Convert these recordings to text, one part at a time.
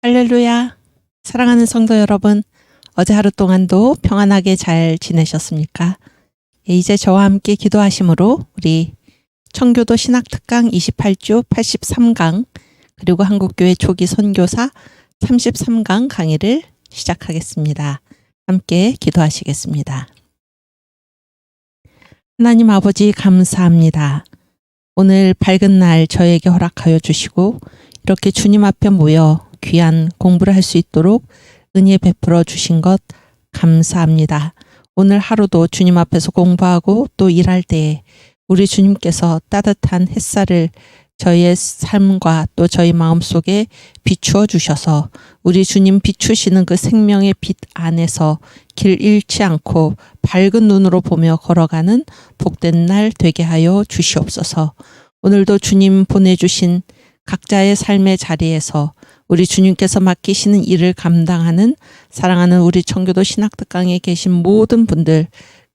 할렐루야. 사랑하는 성도 여러분, 어제 하루 동안도 평안하게 잘 지내셨습니까? 이제 저와 함께 기도하심으로 우리 청교도 신학특강 28주 83강 그리고 한국교회 초기 선교사 33강 강의를 시작하겠습니다. 함께 기도하시겠습니다. 하나님 아버지 감사합니다. 오늘 밝은 날 저에게 허락하여 주시고 이렇게 주님 앞에 모여 귀한 공부를 할 수 있도록 은혜 베풀어 주신 것 감사합니다. 오늘 하루도 주님 앞에서 공부하고 또 일할 때에 우리 주님께서 따뜻한 햇살을 저희의 삶과 또 저희 마음속에 비추어 주셔서 우리 주님 비추시는 그 생명의 빛 안에서 길 잃지 않고 밝은 눈으로 보며 걸어가는 복된 날 되게 하여 주시옵소서. 오늘도 주님 보내주신 각자의 삶의 자리에서 우리 주님께서 맡기시는 일을 감당하는 사랑하는 우리 청교도 신학특강에 계신 모든 분들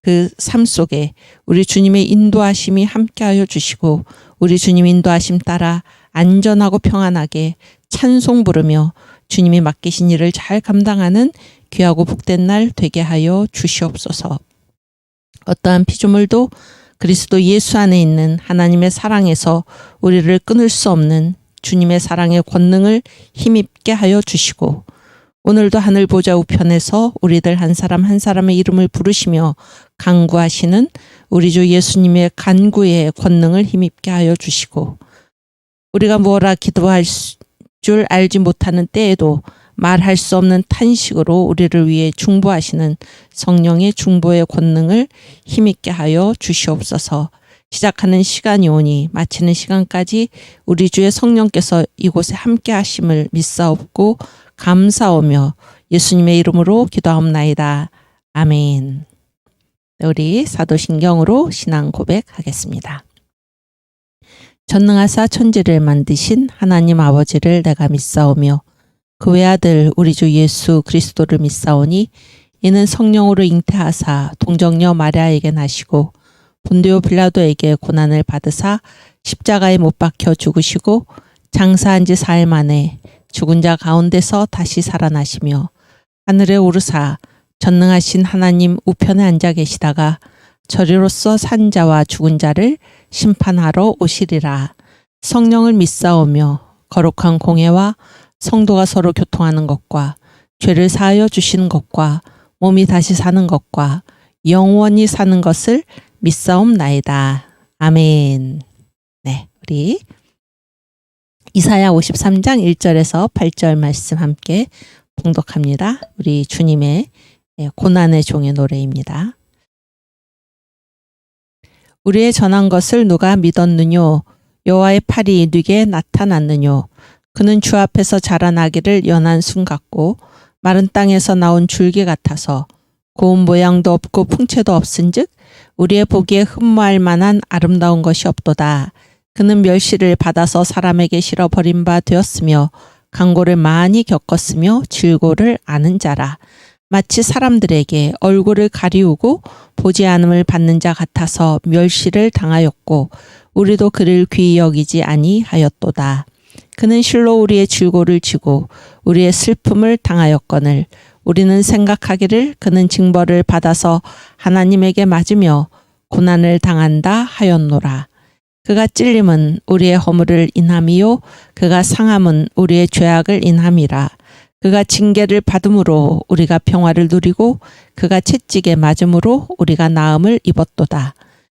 그 삶 속에 우리 주님의 인도하심이 함께하여 주시고 우리 주님 인도하심 따라 안전하고 평안하게 찬송 부르며 주님이 맡기신 일을 잘 감당하는 귀하고 복된 날 되게 하여 주시옵소서. 어떠한 피조물도 그리스도 예수 안에 있는 하나님의 사랑에서 우리를 끊을 수 없는 주님의 사랑의 권능을 힘입게 하여 주시고 오늘도 하늘 보좌 우편에서 우리들 한 사람 한 사람의 이름을 부르시며 간구하시는 우리 주 예수님의 간구의 권능을 힘입게 하여 주시고 우리가 뭐라 기도할 줄 알지 못하는 때에도 말할 수 없는 탄식으로 우리를 위해 중보하시는 성령의 중보의 권능을 힘있게 하여 주시옵소서. 시작하는 시간이 오니 마치는 시간까지 우리 주의 성령께서 이곳에 함께 하심을 믿사옵고 감사오며 예수님의 이름으로 기도하옵나이다. 아멘. 우리 사도신경으로 신앙 고백하겠습니다. 전능하사 천지를 만드신 하나님 아버지를 내가 믿사오며 그 외아들 우리 주 예수 그리스도를 믿사오니 이는 성령으로 잉태하사 동정녀 마리아에게 나시고 본디오 빌라도에게 고난을 받으사 십자가에 못 박혀 죽으시고 장사한 지 4일 만에 죽은 자 가운데서 다시 살아나시며 하늘에 오르사 전능하신 하나님 우편에 앉아 계시다가 저리로서 산 자와 죽은 자를 심판하러 오시리라. 성령을 믿사오며 거룩한 공회와 성도가 서로 교통하는 것과 죄를 사하여 주시는 것과 몸이 다시 사는 것과 영원히 사는 것을 믿사옵나이다. 아멘. 네, 우리 이사야 53장 1절에서 8절 말씀 함께 봉독합니다. 우리 주님의 고난의 종의 노래입니다. 우리의 전한 것을 누가 믿었느뇨? 여호와의 팔이 네게 나타났느뇨? 그는 주 앞에서 자라나기를 연한 순 같고 마른 땅에서 나온 줄기 같아서 고운 모양도 없고 풍채도 없은즉 우리의 보기에 흠모할 만한 아름다운 것이 없도다. 그는 멸시를 받아서 사람에게 실어 버린 바 되었으며 강고를 많이 겪었으며 질고를 아는 자라. 마치 사람들에게 얼굴을 가리우고 보지 않음을 받는 자 같아서 멸시를 당하였고 우리도 그를 귀히 여기지 아니하였도다. 그는 실로 우리의 질고를 지고 우리의 슬픔을 당하였거늘 우리는 생각하기를 그는 징벌을 받아서 하나님에게 맞으며 고난을 당한다 하였노라. 그가 찔림은 우리의 허물을 인함이요 그가 상함은 우리의 죄악을 인함이라. 그가 징계를 받음으로 우리가 평화를 누리고 그가 채찍에 맞음으로 우리가 나음을 입었도다.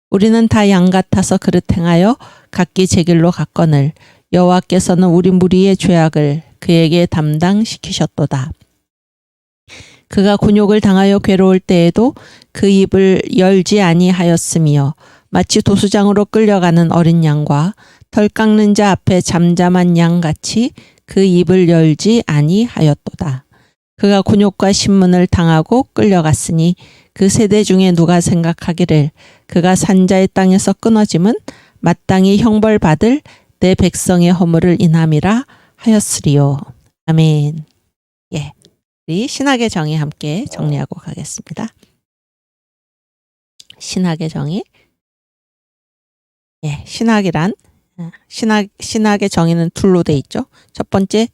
우리는 다 양 같아서 그릇 행하여 각기 제 길로 갔거늘 여호와께서는 우리 무리의 죄악을 그에게 담당시키셨도다. 그가 곤욕을 당하여 괴로울 때에도 그 입을 열지 아니하였으며 마치 도수장으로 끌려가는 어린 양과 털 깎는 자 앞에 잠잠한 양같이 그 입을 열지 아니하였도다. 그가 곤욕과 신문을 당하고 끌려갔으니 그 세대 중에 누가 생각하기를 그가 산자의 땅에서 끊어짐은 마땅히 형벌받을 내 백성의 허물을 인함이라 하였으리요. 아멘. 예, 우리 신학의 정의 함께 정리하고 가겠습니다. 신학의 정의. 예, 신학이란 신학의 정의는 둘로 돼 있죠. 첫 번째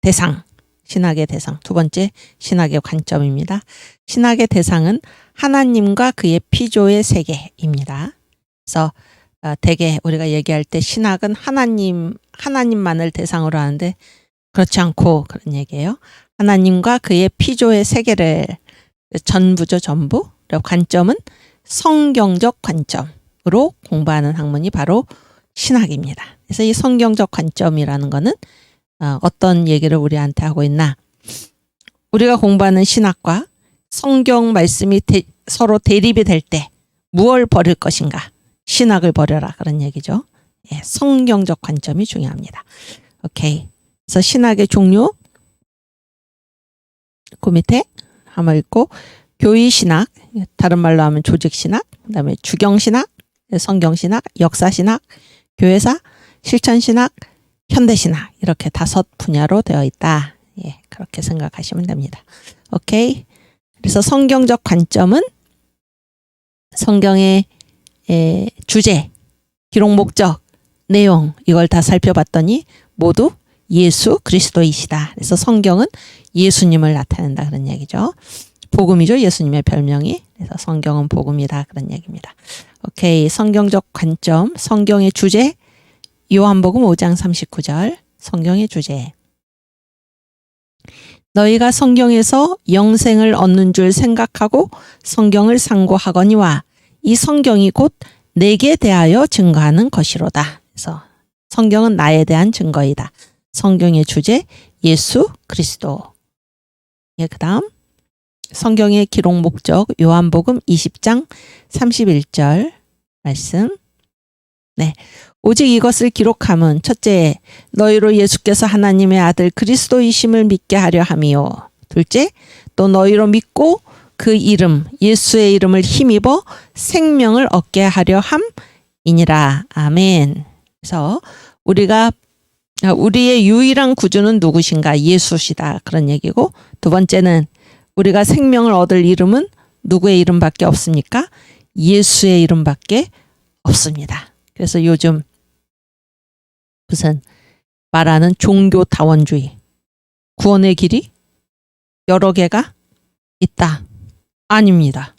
대상, 신학의 대상. 두 번째, 신학의 관점입니다. 신학의 대상은 하나님과 그의 피조의 세계입니다. 그래서 대개 우리가 얘기할 때 신학은 하나님만을 대상으로 하는데 그렇지 않고 그런 얘기예요. 하나님과 그의 피조의 세계를 전부죠, 전부. 그리고 관점은 성경적 관점으로 공부하는 학문이 바로 신학입니다. 그래서 이 성경적 관점이라는 거는 어떤 얘기를 우리한테 하고 있나? 우리가 공부하는 신학과 성경 말씀이 서로 대립이 될 때 무엇을 버릴 것인가? 신학을 버려라, 그런 얘기죠. 예, 성경적 관점이 중요합니다. 오케이. 그래서 신학의 종류 그 밑에 한번 읽고, 교의신학, 다른 말로 하면 조직신학, 그다음에 주경신학, 성경신학, 역사신학, 교회사, 실천신학, 현대신학, 이렇게 5 분야로 되어 있다. 예, 그렇게 생각하시면 됩니다. 오케이. 그래서 성경적 관점은 성경의 주제, 기록 목적, 내용, 이걸 다 살펴봤더니 모두 예수 그리스도이시다. 그래서 성경은 예수님을 나타낸다, 그런 얘기죠. 복음이죠, 예수님의 별명이. 그래서 성경은 복음이다, 그런 얘기입니다. 오케이. 성경적 관점, 성경의 주제, 요한복음 5장 39절, 성경의 주제. 너희가 성경에서 영생을 얻는 줄 생각하고 성경을 상고하거니와 이 성경이 곧 내게 대하여 증거하는 것이로다. 그래서 성경은 나에 대한 증거이다. 성경의 주제, 예수 그리스도. 예, 그다음 성경의 기록 목적, 요한복음 20장 31절 말씀. 네. 오직 이것을 기록함은 첫째, 너희로 예수께서 하나님의 아들 그리스도이심을 믿게 하려 함이요. 둘째, 또 너희로 믿고 그 이름, 예수의 이름을 힘입어 생명을 얻게 하려 함이니라. 아멘. 그래서 우리의 유일한 구주는 누구신가? 예수시다, 그런 얘기고, 두 번째는 우리가 생명을 얻을 이름은 누구의 이름밖에 없습니까? 예수의 이름밖에 없습니다. 그래서 요즘 무슨 말하는 종교다원주의, 구원의 길이 여러 개가 있다. 아닙니다.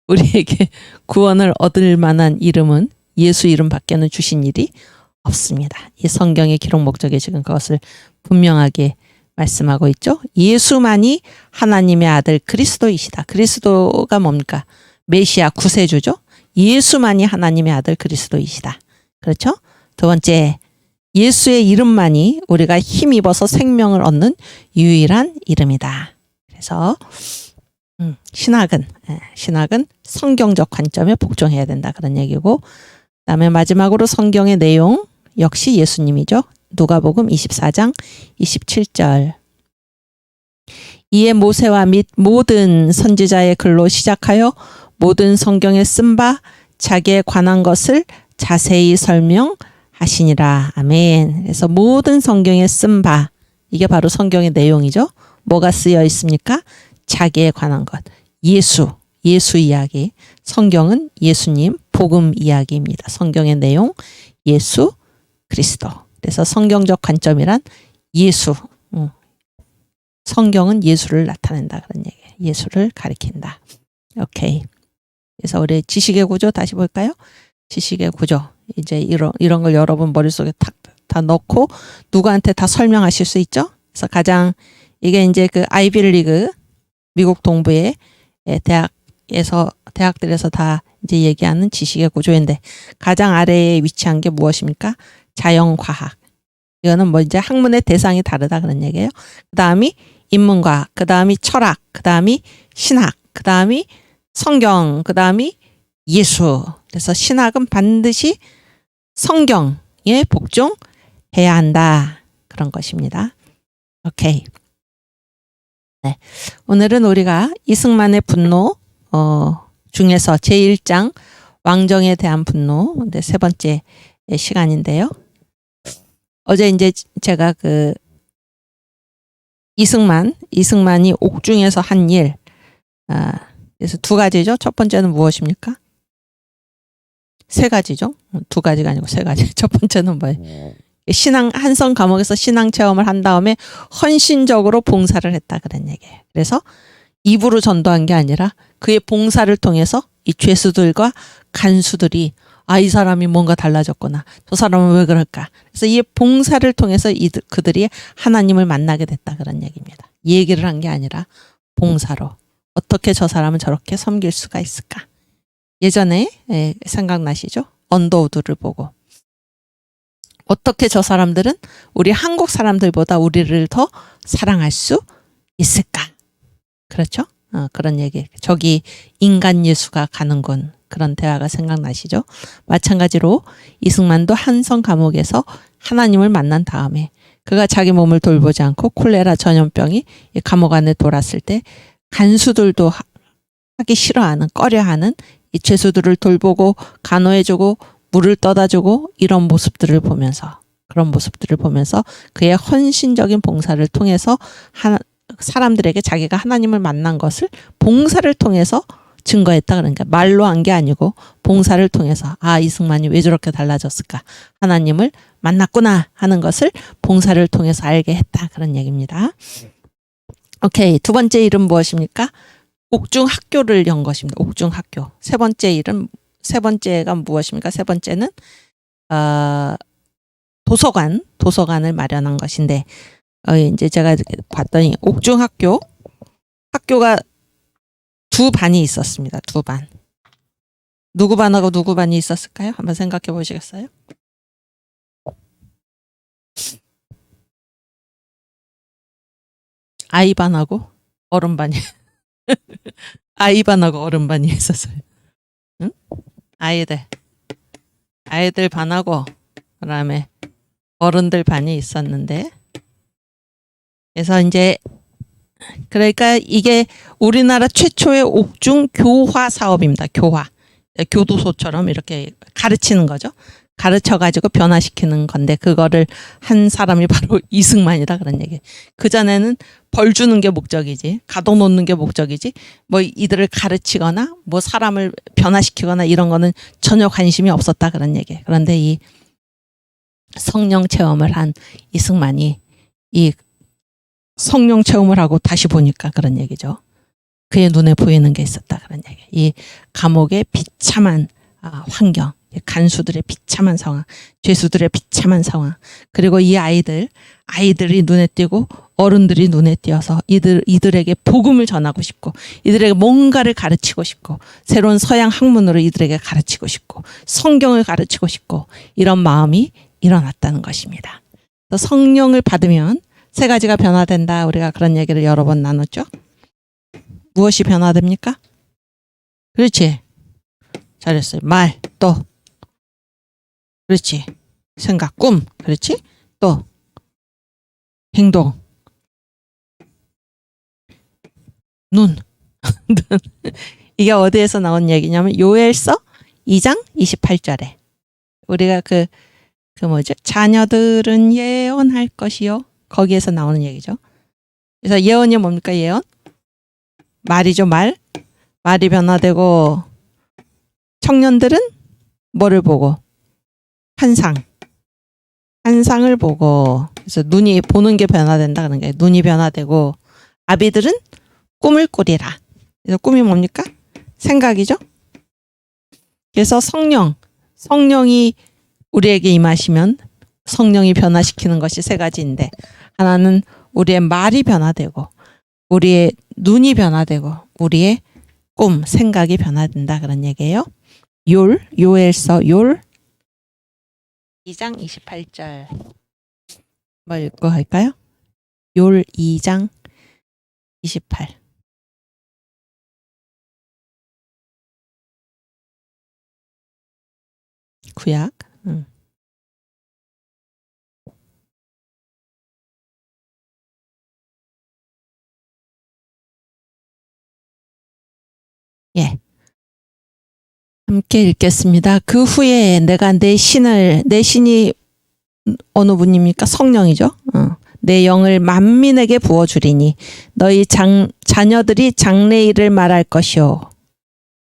우리에게 구원을 얻을 만한 이름은 예수 이름밖에는 주신 일이 없습니다. 이 성경의 기록 목적에 지금 그것을 분명하게 말씀하고 있죠. 예수만이 하나님의 아들 그리스도이시다. 그리스도가 뭡니까? 메시아, 구세주죠. 예수만이 하나님의 아들 그리스도이시다. 그렇죠? 두 번째, 예수의 이름만이 우리가 힘입어서 생명을 얻는 유일한 이름이다. 그래서 신학은 성경적 관점에 복종해야 된다, 그런 얘기고, 그다음에 마지막으로 성경의 내용 역시 예수님이죠. 누가복음 24장 27절. 이에 모세와 및 모든 선지자의 글로 시작하여 모든 성경에 쓴 바 자기에 관한 것을 자세히 설명하시니라. 아멘. 그래서 모든 성경에 쓴 바, 이게 바로 성경의 내용이죠. 뭐가 쓰여 있습니까? 자기에 관한 것. 예수 이야기. 성경은 예수님, 복음 이야기입니다. 성경의 내용, 예수 그리스도. 그래서 성경적 관점이란 예수. 성경은 예수를 나타낸다, 그런 얘기예요. 예수를 가리킨다. 오케이. 그래서 우리 지식의 구조 다시 볼까요? 지식의 구조. 이제 이런 걸 여러분 머릿속에 다 넣고 누구한테 다 설명하실 수 있죠? 그래서 가장 이게 이제 그 아이비리그, 미국 동부의 대학들에서 다 이제 얘기하는 지식의 구조인데, 가장 아래에 위치한 게 무엇입니까? 자연과학. 이거는 뭐 이제 학문의 대상이 다르다, 그런 얘기예요. 그 다음이 인문과학, 그 다음이 철학, 그 다음이 신학, 그 다음이 성경, 그 다음이 예수. 그래서 신학은 반드시 성경에 복종해야 한다, 그런 것입니다. 오케이. 네. 오늘은 우리가 이승만의 분노 중에서 제1장 왕정에 대한 분노, 세 번째 시간인데요. 어제 이제 제가 그 이승만이 옥중에서 한 일, 그래서 2가지죠. 첫 번째는 무엇입니까? 3가지죠. 2가지가 아니고 3가지. 첫 번째는 뭐예요? 신앙 한성 감옥에서 신앙 체험을 한 다음에 헌신적으로 봉사를 했다 그런 얘기예요. 그래서 입으로 전도한 게 아니라 그의 봉사를 통해서 이 죄수들과 간수들이 이 사람이 뭔가 달라졌구나. 저 사람은 왜 그럴까? 그래서 이 봉사를 통해서 그들이 하나님을 만나게 됐다 그런 얘기입니다. 얘기를 한 게 아니라 봉사로 어떻게 저 사람은 저렇게 섬길 수가 있을까? 예전에 생각나시죠? 언더우드를 보고 어떻게 저 사람들은 우리 한국 사람들보다 우리를 더 사랑할 수 있을까? 그렇죠? 그런 얘기. 저기 인간 예수가 가는군. 그런 대화가 생각나시죠? 마찬가지로 이승만도 한성 감옥에서 하나님을 만난 다음에 그가 자기 몸을 돌보지 않고 콜레라 전염병이 감옥 안에 돌았을 때 간수들도 하기 싫어하는 꺼려하는 이 죄수들을 돌보고 간호해주고 물을 떠다주고 이런 모습들을 보면서 그런 모습들을 보면서 그의 헌신적인 봉사를 통해서 사람들에게 자기가 하나님을 만난 것을 봉사를 통해서 증거했다. 그러니까 말로 한 게 아니고 봉사를 통해서 이승만이 왜 저렇게 달라졌을까? 하나님을 만났구나 하는 것을 봉사를 통해서 알게 했다. 그런 얘기입니다. 오케이. 두 번째 일은 무엇입니까? 옥중학교를 연 것입니다. 옥중학교. 세 번째가 무엇입니까? 세 번째는 도서관을 마련한 것인데 이제 제가 봤더니 학교가 두 반이 있었습니다. 두 반. 누구 반하고 누구 반이 있었을까요? 한번 생각해 보시겠어요? 아이 반하고 어른 반이 아이 반하고 어른 반이 있었어요. 응? 아이들 반하고 그다음에 어른들 반이 있었는데 그래서 이제 그러니까 이게 우리나라 최초의 옥중 교화 사업입니다. 교도소처럼 이렇게 가르치는 거죠. 가르쳐가지고 변화시키는 건데 그거를 한 사람이 바로 이승만이다 그런 얘기. 그전에는 벌 주는 게 목적이지 가둬놓는 게 목적이지 뭐 이들을 가르치거나 뭐 사람을 변화시키거나 이런 거는 전혀 관심이 없었다 그런 얘기. 그런데 이 성령 체험을 한 이승만이 이 성령 체험을 하고 다시 보니까 그런 얘기죠. 그의 눈에 보이는 게 있었다 그런 얘기. 이 감옥의 비참한 환경, 간수들의 비참한 상황, 죄수들의 비참한 상황, 그리고 이 아이들이 눈에 띄고 어른들이 눈에 띄어서 이들에게 복음을 전하고 싶고 이들에게 뭔가를 가르치고 싶고 새로운 서양 학문으로 이들에게 가르치고 싶고 성경을 가르치고 싶고 이런 마음이 일어났다는 것입니다. 성령을 받으면 세 가지가 변화된다. 우리가 그런 얘기를 여러 번 나눴죠. 무엇이 변화됩니까? 그렇지. 잘했어요. 말, 또. 그렇지. 생각, 꿈. 그렇지. 또. 행동. 눈. 이게 어디에서 나온 얘기냐면 요엘서 2장 28절에 우리가 자녀들은 예언할 것이요. 거기에서 나오는 얘기죠. 그래서 예언이 뭡니까? 예언? 말이죠. 말이 변화되고 청년들은 뭐를 보고? 환상을 보고 그래서 눈이 보는 게 변화된다 그런 게 눈이 변화되고 아비들은 꿈을 꾸리라. 그래서 꿈이 뭡니까? 생각이죠. 그래서 성령이 우리에게 임하시면 성령이 변화시키는 것이 세 가지인데 하나는 우리의 말이 변화되고 우리의 눈이 변화되고 우리의 꿈, 생각이 변화된다 그런 얘기예요. 요엘서 2장 28절 뭐 읽고 갈까요? 2장 28 구약 예. 함께 읽겠습니다. 그 후에 내가 내 신이 어느 분입니까? 성령이죠. 내 영을 만민에게 부어주리니 너희 자녀들이 장래일을 말할 것이요.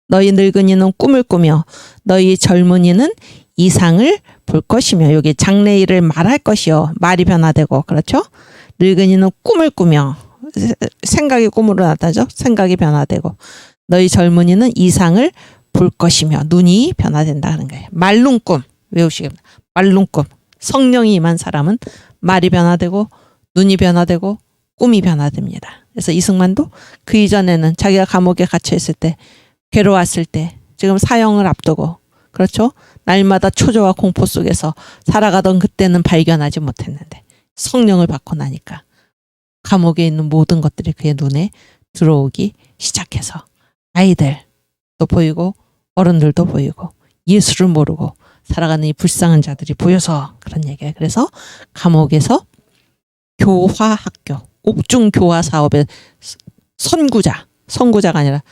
너희 늙은이는 꿈을 꾸며 너희 젊은이는 이상을 볼 것이며, 여기 장래일을 말할 것이요. 말이 변화되고, 그렇죠? 늙은이는 꿈을 꾸며, 생각이 꿈으로 나타나죠? 생각이 변화되고, 너희 젊은이는 이상을 볼 것이며, 눈이 변화된다 하는 거예요. 말룬 꿈, 외우시기 바랍니다. 말룬 꿈. 성령이 임한 사람은 말이 변화되고, 눈이 변화되고, 꿈이 변화됩니다. 그래서 이승만도 그 이전에는 자기가 감옥에 갇혀 있을 때, 괴로웠을 때, 지금 사형을 앞두고, 그렇죠? 날마다 초조와 공포 속에서 살아가던 그때는 발견하지 못했는데 성령을 받고 나니까 감옥에 있는 모든 것들이 그의 눈에 들어오기 시작해서 아이들도 보이고 어른들도 보이고 예수를 모르고 살아가는 이 불쌍한 자들이 보여서 그런 얘기예요. 그래서 감옥에서 교화학교, 옥중교화 사업의 선구자가 아니라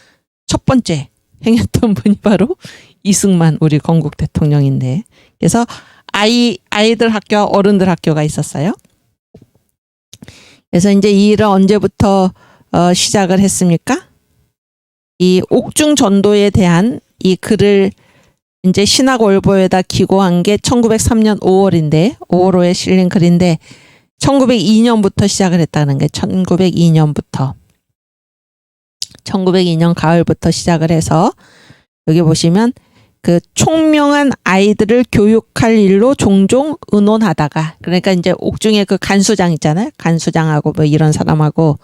첫 번째 행했던 분이 바로 이승만 우리 건국 대통령인데, 그래서 아이들 학교와 어른들 학교가 있었어요. 그래서 이제 이 일을 언제부터 시작을 했습니까? 이 옥중 전도에 대한 이 글을 이제 신학월보에다 기고한 게 1903년 5월인데 5월호에 실린 글인데 1902년부터 시작을 했다는 게 1902년 가을부터 시작을 해서 여기 보시면 그 총명한 아이들을 교육할 일로 종종 의논하다가, 그러니까 이제 옥중에 그 간수장 있잖아요. 간수장하고 뭐 이런 사람하고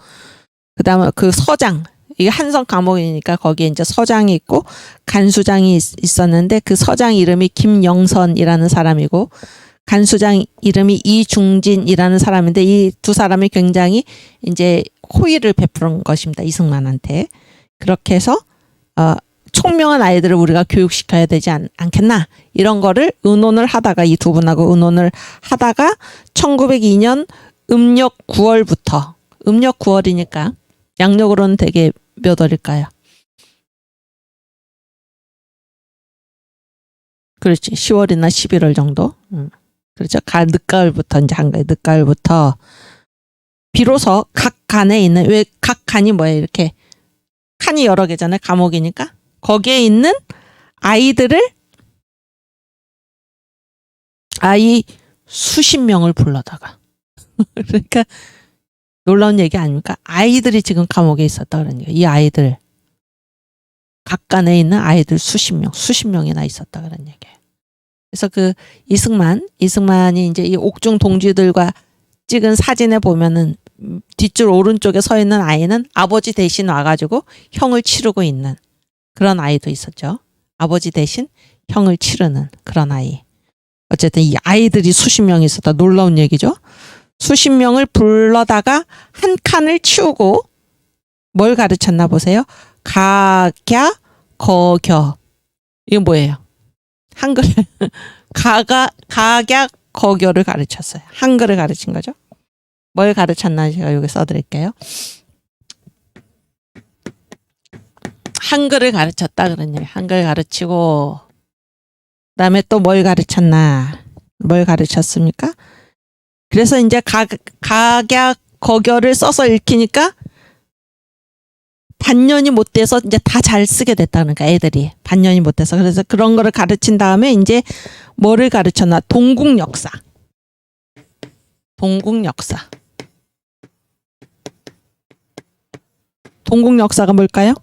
그다음에 그 서장, 이게 한성 감옥이니까 거기에 이제 서장이 있고 간수장이 있었는데 그 서장 이름이 김영선이라는 사람이고 간수장 이름이 이중진이라는 사람인데 이 두 사람이 굉장히 이제 호의를 베푸는 것입니다. 이승만한테. 그렇게 해서 총명한 아이들을 우리가 교육시켜야 되지 않겠나 이런 거를 의논을 하다가 이 두 분하고 의논을 하다가 1902년 음력 9월부터 음력 9월이니까 양력으로는 되게 몇 월일까요? 그렇지. 10월이나 11월 정도. 그렇죠. 늦가을부터 이제 한 거예요. 늦가을부터 비로소 각 간에 있는, 왜 각 간이 뭐예요? 이렇게 칸이 여러 개잖아요. 감옥이니까. 거기에 있는 아이들을 아이 수십 명을 불러다가 그러니까 놀라운 얘기 아닙니까? 아이들이 지금 감옥에 있었다 그런 얘기예요. 이 아이들 각간에 있는 아이들 수십 명이나 있었다 그런 얘기예요. 그래서 그 이승만이 이제 이 옥중 동지들과 찍은 사진에 보면은 뒷줄 오른쪽에 서 있는 아이는 아버지 대신 와가지고 형을 치르고 있는 그런 아이도 있었죠. 아버지 대신 형을 치르는 그런 아이. 어쨌든 이 아이들이 수십 명이 있었다. 놀라운 얘기죠. 수십 명을 불러다가 한 칸을 치우고 뭘 가르쳤나 보세요. 가갸 거겨. 이게 뭐예요? 한글. 가갸 거겨를 가르쳤어요. 한글을 가르친 거죠. 뭘 가르쳤나 제가 여기 써드릴게요. 한글을 가르쳤다 그런 얘기. 한글 가르치고 그다음에 또 뭘 가르쳤나? 뭘 가르쳤습니까? 그래서 이제 가갸 거겨를 써서 읽히니까 반년이 못 돼서 이제 다 잘 쓰게 됐다는 거야, 애들이. 반년이 못 돼서. 그래서 그런 거를 가르친 다음에 이제 뭐를 가르쳤나? 동국 역사. 동국 역사가 뭘까요?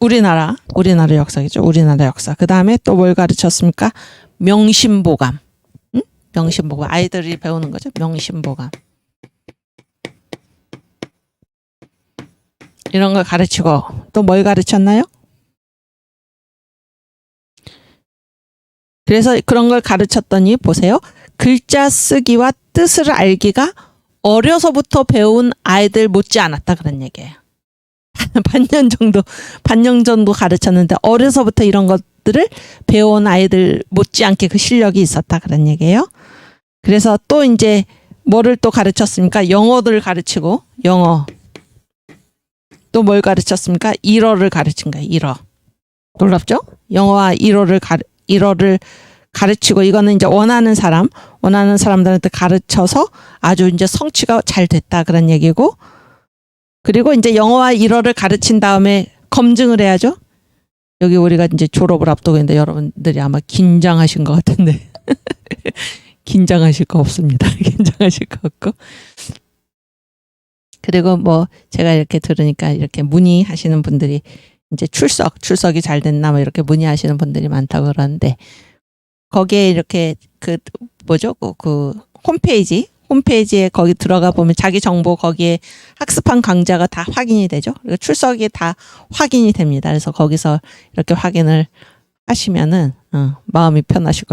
우리나라 역사겠죠. 우리나라 역사. 그 다음에 또 뭘 가르쳤습니까? 명심보감. 응? 명심보감. 아이들이 배우는 거죠. 명심보감. 이런 걸 가르치고 또 뭘 가르쳤나요? 그래서 그런 걸 가르쳤더니 보세요. 글자 쓰기와 뜻을 알기가 어려서부터 배운 아이들 못지 않았다 그런 얘기예요. 반년 정도 가르쳤는데 어려서부터 이런 것들을 배운 아이들 못지않게 그 실력이 있었다 그런 얘기예요. 그래서 또 이제 뭐를 또 가르쳤습니까? 영어를 가르치고 영어. 또 뭘 가르쳤습니까? 일어를 가르친 거예요. 일어. 놀랍죠? 영어와 일어를 가르치고 이거는 이제 원하는 사람들한테 가르쳐서 아주 이제 성취가 잘 됐다 그런 얘기고, 그리고 이제 영어와 일어를 가르친 다음에 검증을 해야죠. 여기 우리가 이제 졸업을 앞두고 있는데 여러분들이 아마 긴장하신 것 같은데 긴장하실 거 없습니다. 긴장하실 거 없고. 그리고 뭐 제가 이렇게 들으니까 이렇게 문의하시는 분들이 이제 출석이 잘 됐나 뭐 이렇게 문의하시는 분들이 많다고 그러는데 거기에 이렇게 그 뭐죠? 그 홈페이지에 거기 들어가 보면 자기 정보 거기에 학습한 강좌가 다 확인이 되죠. 그리고 출석이 다 확인이 됩니다. 그래서 거기서 이렇게 확인을 하시면은 마음이 편하실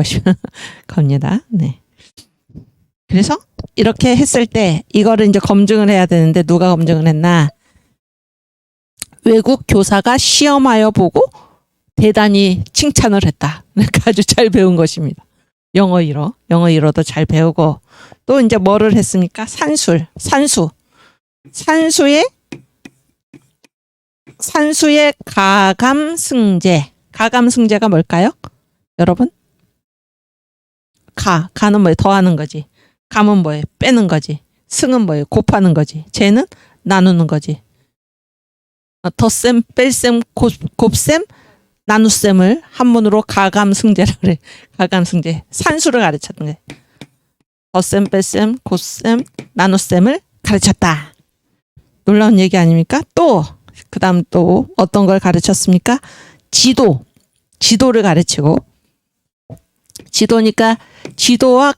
겁니다. 네. 그래서 이렇게 했을 때 이거를 이제 검증을 해야 되는데 누가 검증을 했나? 외국 교사가 시험하여 보고 대단히 칭찬을 했다. 그러니까 아주 잘 배운 것입니다. 영어 1어도 잘 배우고 또 이제 뭐를 했습니까? 산수의 가감승제가 뭘까요? 여러분? 가는 뭐예요? 더하는 거지. 감은 뭐예요? 빼는 거지. 승은 뭐예요? 곱하는 거지. 제는 나누는 거지. 덧셈, 뺄셈, 곱셈, 나눗셈을 한문으로 가감승제라고 그래. 가감승제. 산수를 가르쳤던 거예요. 덧셈, 뺄셈, 곱셈, 나눗셈을 가르쳤다. 놀라운 얘기 아닙니까? 또 그다음 또 어떤 걸 가르쳤습니까? 지도를 가르치고 지도니까 지도와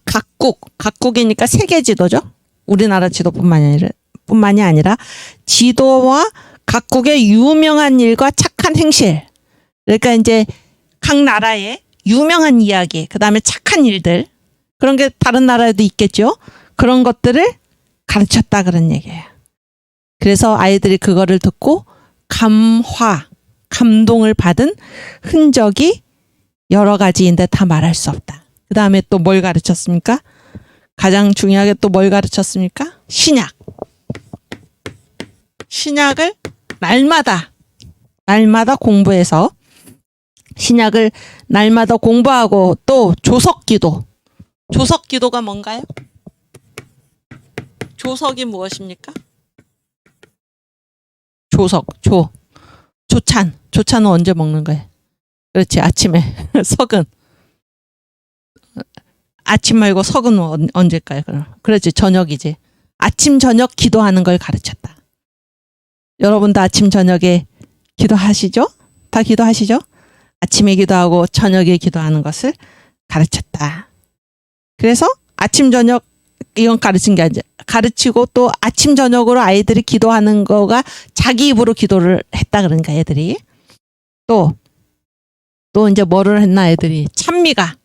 각국이니까 세계 지도죠. 우리나라 지도뿐만이 아니라 지도와 각국의 유명한 일과 착한 행실. 그러니까 이제 각 나라의 유명한 이야기, 그다음에 착한 일들 그런 게 다른 나라에도 있겠죠. 그런 것들을 가르쳤다 그런 얘기예요. 그래서 아이들이 그거를 듣고 감동을 받은 흔적이 여러 가지인데 다 말할 수 없다. 그 다음에 또 뭘 가르쳤습니까? 가장 중요하게 또 뭘 가르쳤습니까? 신약을 날마다 공부해서 신약을 날마다 공부하고 또 조석기도가 뭔가요? 조석이 무엇입니까? 조찬은 언제 먹는 거예요? 그렇지, 아침에 석은 아침 말고 석은 언제일까요? 그렇지, 저녁이지. 아침 저녁 기도하는 걸 가르쳤다. 여러분도 아침 저녁에 기도하시죠? 다 기도하시죠? 아침에 기도하고 저녁에 기도하는 것을 가르쳤다. 그래서 아침 저녁 이건 가르친 게 아니라 가르치고 또 아침 저녁으로 아이들이 기도하는 거가 자기 입으로 기도를 했다 그러니까 애들이 또 이제 뭐를 했나 애들이 찬미가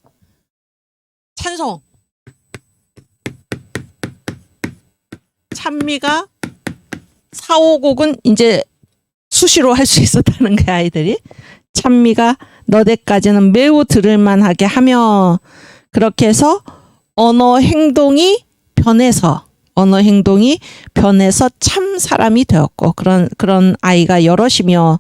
4, 5곡은 이제 수시로 할 수 있었다는 거야 아이들이. 찬미가 너댓까지는 매우 들을만하게 하며 그렇게 해서 언어 행동이 변해서 참 사람이 되었고 그런 아이가 여럿이며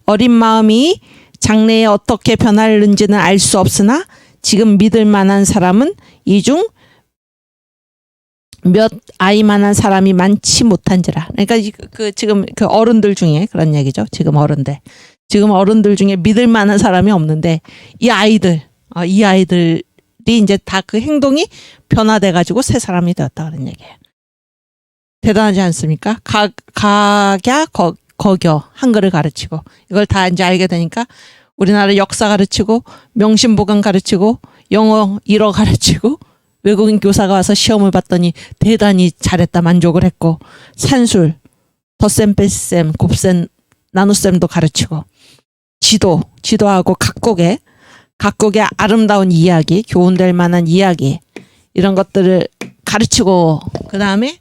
어린 마음이 장래에 어떻게 변하는지는 알 수 없으나 지금 믿을 만한 사람은 이 중 몇 아이만한 사람이 많지 못한지라. 그러니까 지금 그 어른들 중에 그런 얘기죠. 지금 어른들 중에 믿을 만한 사람이 없는데 이 아이들이 이제 다 그 행동이 변화돼 가지고 새 사람이 되었다 그런 얘기예요. 대단하지 않습니까? 거겨 한글을 가르치고 이걸 다 이제 알게 되니까 우리나라 역사 가르치고 명심보감 가르치고 영어 1어 가르치고 외국인 교사가 와서 시험을 봤더니 대단히 잘했다 만족을 했고 산술, 덧셈, 뺄셈, 곱셈, 나눗셈도 가르치고 지도하고 각국의 아름다운 이야기, 교훈될 만한 이야기 이런 것들을 가르치고 그 다음에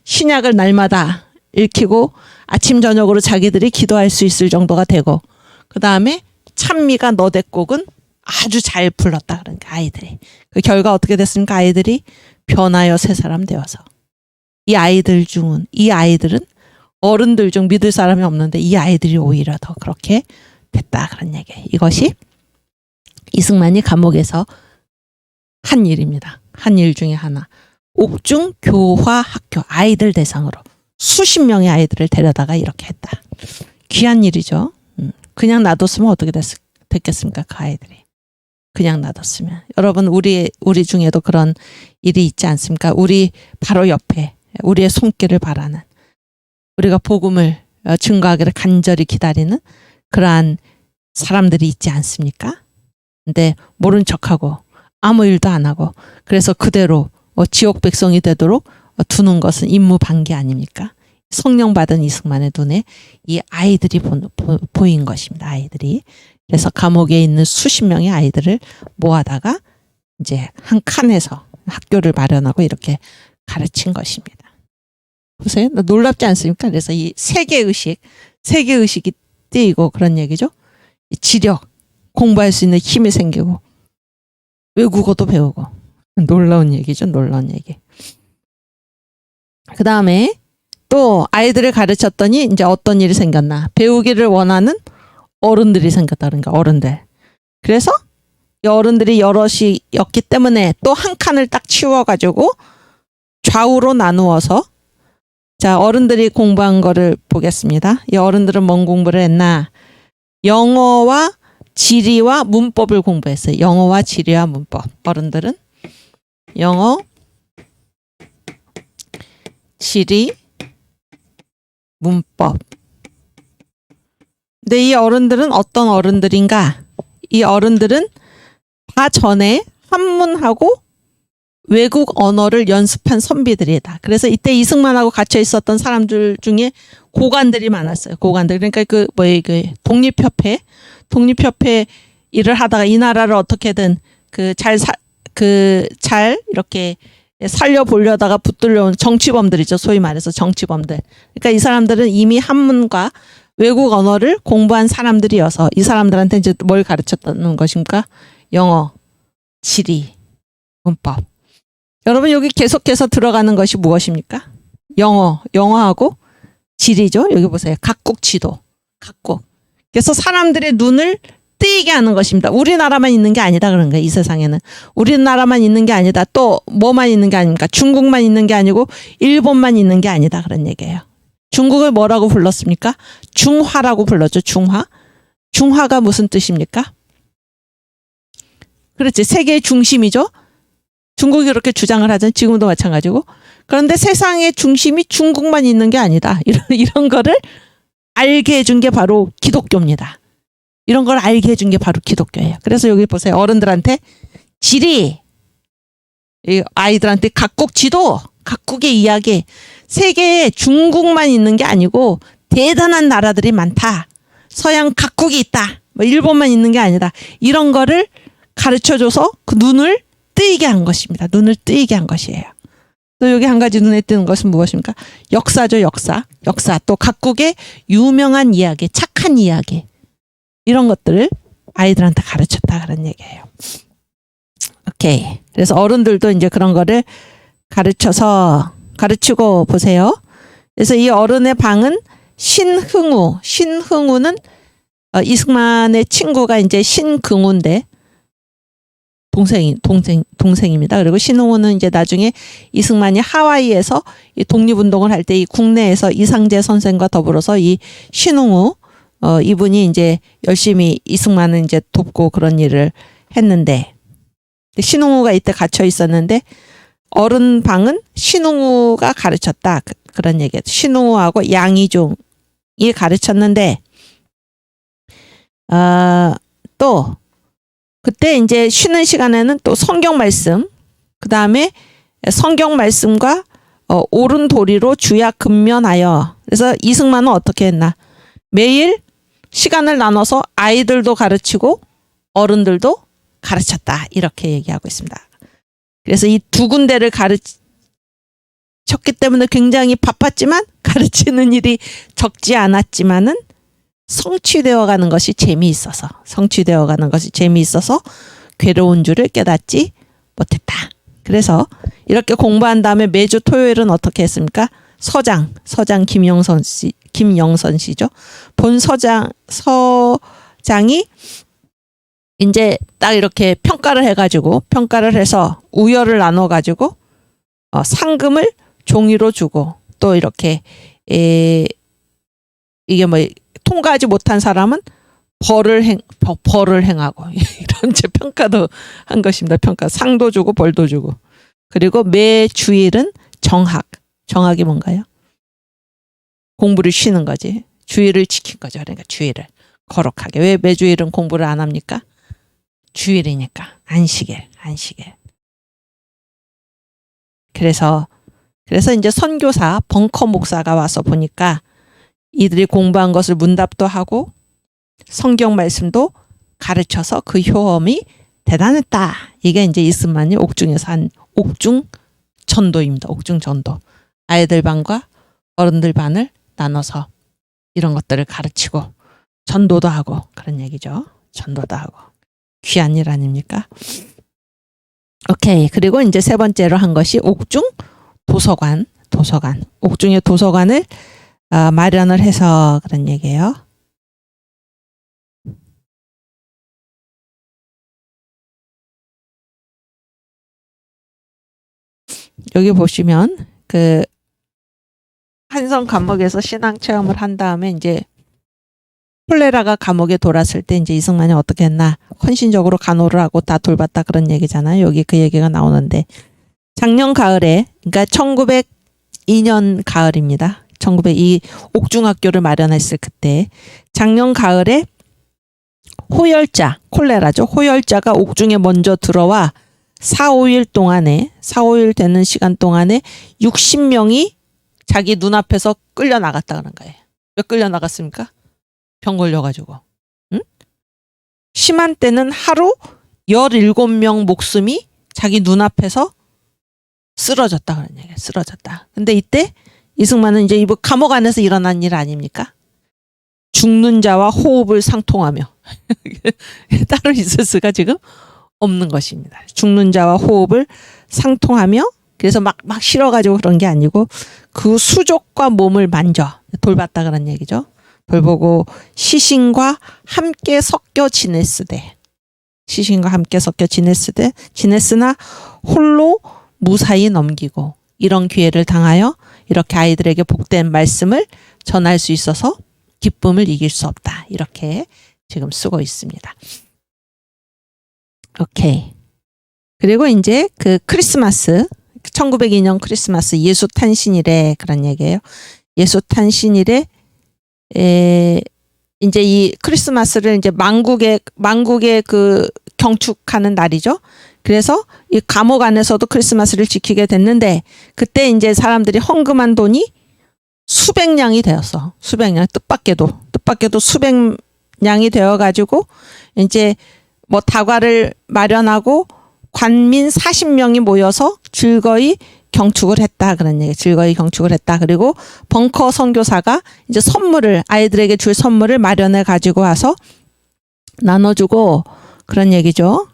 신약을 날마다 읽히고 아침 저녁으로 자기들이 기도할 수 있을 정도가 되고 그 다음에 찬미가 너댓곡은 아주 잘 불렀다 그러니까 아이들이 그 결과 어떻게 됐습니까? 아이들이 변하여 새 사람 되어서 이 아이들은 어른들 중 믿을 사람이 없는데 이 아이들이 오히려 더 그렇게 됐다 그런 얘기예요. 이것이 이승만이 감옥에서 한 일입니다. 한 일 중에 하나. 옥중 교화 학교 아이들 대상으로 수십 명의 아이들을 데려다가 이렇게 했다. 귀한 일이죠. 그냥 놔뒀으면 어떻게 됐겠습니까? 그 아이들이. 그냥 놔뒀으면. 여러분, 우리 중에도 그런 일이 있지 않습니까? 우리 바로 옆에 우리의 손길을 바라는, 우리가 복음을 증거하기를 간절히 기다리는 그러한 사람들이 있지 않습니까? 근데 모른 척하고 아무 일도 안 하고 그래서 그대로 지옥 백성이 되도록 두는 것은 임무방기 아닙니까? 성령 받은 이승만의 눈에 이 아이들이 보인 것입니다. 아이들이. 그래서 감옥에 있는 수십 명의 아이들을 모아다가 이제 한 칸에서 학교를 마련하고 이렇게 가르친 것입니다. 보세요. 놀랍지 않습니까? 그래서 이 세계의식이 띄고 그런 얘기죠. 지력, 공부할 수 있는 힘이 생기고 외국어도 배우고 놀라운 얘기죠. 놀라운 얘기. 그 다음에 또 아이들을 가르쳤더니 이제 어떤 일이 생겼나. 배우기를 원하는 어른들이 생겼다. 그러니까 어른들. 그래서 이 어른들이 여럿이었기 때문에 또 한 칸을 딱 치워가지고 좌우로 나누어서 자, 어른들이 공부한 거를 보겠습니다. 이 어른들은 뭔 공부를 했나? 영어와 지리와 문법을 공부했어요. 영어와 지리와 문법. 어른들은 영어, 지리, 문법. 근데 이 어른들은 어떤 어른들인가? 이 어른들은 다 전에 한문하고 외국 언어를 연습한 선비들이다. 그래서 이때 이승만하고 갇혀 있었던 사람들 중에 고관들이 많았어요. 고관들. 그러니까 그 독립협회 일을 하다가 이 나라를 어떻게든 잘 이렇게 살려보려다가 붙들려온 정치범들이죠. 소위 말해서 정치범들. 그러니까 이 사람들은 이미 한문과 외국 언어를 공부한 사람들이어서 이 사람들한테 이제 뭘 가르쳤다는 것입니까? 영어, 지리, 문법. 여러분 여기 계속해서 들어가는 것이 무엇입니까? 영어하고 지리죠. 여기 보세요. 각국 지도. 각국. 그래서 사람들의 눈을 뜨이게 하는 것입니다. 우리나라만 있는 게 아니다 그런 거예요. 이 세상에는. 우리나라만 있는 게 아니다. 또 뭐만 있는 게 아닙니까? 중국만 있는 게 아니고 일본만 있는 게 아니다 그런 얘기예요. 중국을 뭐라고 불렀습니까? 중화라고 불렀죠. 중화. 중화가 무슨 뜻입니까? 그렇지. 세계의 중심이죠. 중국이 그렇게 주장을 하잖아요. 지금도 마찬가지고. 그런데 세상의 중심이 중국만 있는 게 아니다. 이런 거를 알게 해준 게 바로 기독교입니다. 이런 걸 알게 해준 게 바로 기독교예요. 그래서 여기 보세요. 어른들한테 지리, 아이들한테 각국 지도, 각국의 이야기, 세계에 중국만 있는 게 아니고 대단한 나라들이 많다. 서양 각국이 있다. 뭐 일본만 있는 게 아니다. 이런 거를 가르쳐줘서 그 눈을 뜨이게 한 것입니다. 눈을 뜨이게 한 것이에요. 또 여기 한 가지 눈에 띄는 것은 무엇입니까? 역사죠. 역사. 또 각국의 유명한 이야기, 착한 이야기. 이런 것들을 아이들한테 가르쳤다 그런 얘기예요. 오케이. 그래서 어른들도 이제 그런 거를 가르치고 보세요. 그래서 이 어른의 방은 신흥우는 이승만의 친구가 이제 신긍우인데 동생입니다. 그리고 신흥우는 이제 나중에 이승만이 하와이에서 이 독립운동을 할 때 이 국내에서 이상재 선생과 더불어서 이 신흥우 이분이 이제 열심히 이승만은 이제 돕고 그런 일을 했는데 신흥우가 이때 갇혀 있었는데 어른 방은 신흥우가 가르쳤다 그런 얘기예요. 신흥우하고 양이종이 가르쳤는데 또 그때 이제 쉬는 시간에는 또 성경 말씀, 그 다음에 성경 말씀과 옳은 도리로 주야 근면하여. 그래서 이승만은 어떻게 했나? 매일 시간을 나눠서 아이들도 가르치고 어른들도 가르쳤다. 이렇게 얘기하고 있습니다. 그래서 이 두 군데를 가르쳤기 때문에 굉장히 바빴지만 가르치는 일이 적지 않았지만은 성취되어 가는 것이 재미있어서 괴로운 줄을 깨닫지 못했다. 그래서 이렇게 공부한 다음에 매주 토요일은 어떻게 했습니까? 서장 김영선 씨죠. 본 서장이 이제 딱 이렇게 평가를 해서 우열을 나눠가지고 상금을 종이로 주고 또 이렇게 이게 뭐 통과하지 못한 사람은 벌을 행하고 이런 제 평가도 한 것입니다. 평가 상도 주고 벌도 주고. 그리고 매 주일은 정학이 뭔가요? 공부를 쉬는 거지. 주일을 지킨 거죠. 그러니까 주일을 거룩하게. 왜 매주일은 공부를 안 합니까? 주일이니까. 안식일. 그래서 이제 선교사 벙커 목사가 와서 보니까 이들이 공부한 것을 문답도 하고 성경 말씀도 가르쳐서 그 효험이 대단했다. 이게 이제 이스만이 옥중에서 한 옥중 전도입니다. 옥중 전도. 아이들 반과 어른들 반을 나눠서 이런 것들을 가르치고 전도도 하고 그런 얘기죠. 전도도 하고. 귀한 일 아닙니까? 오케이. 그리고 이제 세 번째로 한 것이 옥중 도서관. 옥중의 도서관을 마련을 해서 그런 얘기예요. 여기 보시면 그 한성 감옥에서 신앙 체험을 한 다음에 이제 콜레라가 감옥에 돌았을 때 이제 이승만이 어떻게 했나 헌신적으로 간호를 하고 다 돌봤다 그런 얘기잖아요. 여기 그 얘기가 나오는데 작년 가을에 그러니까 1902년 가을입니다. 1902 옥중학교를 마련했을 그때 작년 가을에 호열자 콜레라죠. 호열자가 옥중에 먼저 들어와 4-5일 되는 시간 동안에 60명이 자기 눈앞에서 끌려 나갔다 그런 거예요. 왜 끌려 나갔습니까? 병 걸려가지고. 응? 심한 때는 하루 17명 목숨이 자기 눈앞에서 쓰러졌다 그런 얘기예요. 쓰러졌다. 근데 이때 이승만은 이제 감옥 안에서 일어난 일 아닙니까? 죽는 자와 호흡을 상통하며 따로 있을 수가 지금 없는 것입니다. 죽는 자와 호흡을 상통하며 그래서 막 실어가지고 그런 게 아니고 그 수족과 몸을 만져 돌봤다 그런 얘기죠. 돌보고 시신과 함께 섞여 지냈으되 지냈으나 홀로 무사히 넘기고 이런 기회를 당하여 이렇게 아이들에게 복된 말씀을 전할 수 있어서 기쁨을 이길 수 없다. 이렇게 지금 쓰고 있습니다. 오케이. 그리고 이제 그 크리스마스 1902년 크리스마스 예수 탄신일에 그런 얘기예요. 예수 탄신일에 이제 이 크리스마스를 이제 만국의 그 경축하는 날이죠. 그래서 이 감옥 안에서도 크리스마스를 지키게 됐는데 그때 이제 사람들이 헌금한 돈이 수백냥이 되었어. 수백냥 뜻밖에도 수백냥이 되어 가지고 이제 뭐 다과를 마련하고 관민 40명이 모여서 즐거이 경축을 했다 그런 얘기. 즐거이 경축을 했다. 그리고 벙커 선교사가 이제 아이들에게 줄 선물을 마련해 가지고 와서 나눠주고 그런 얘기죠.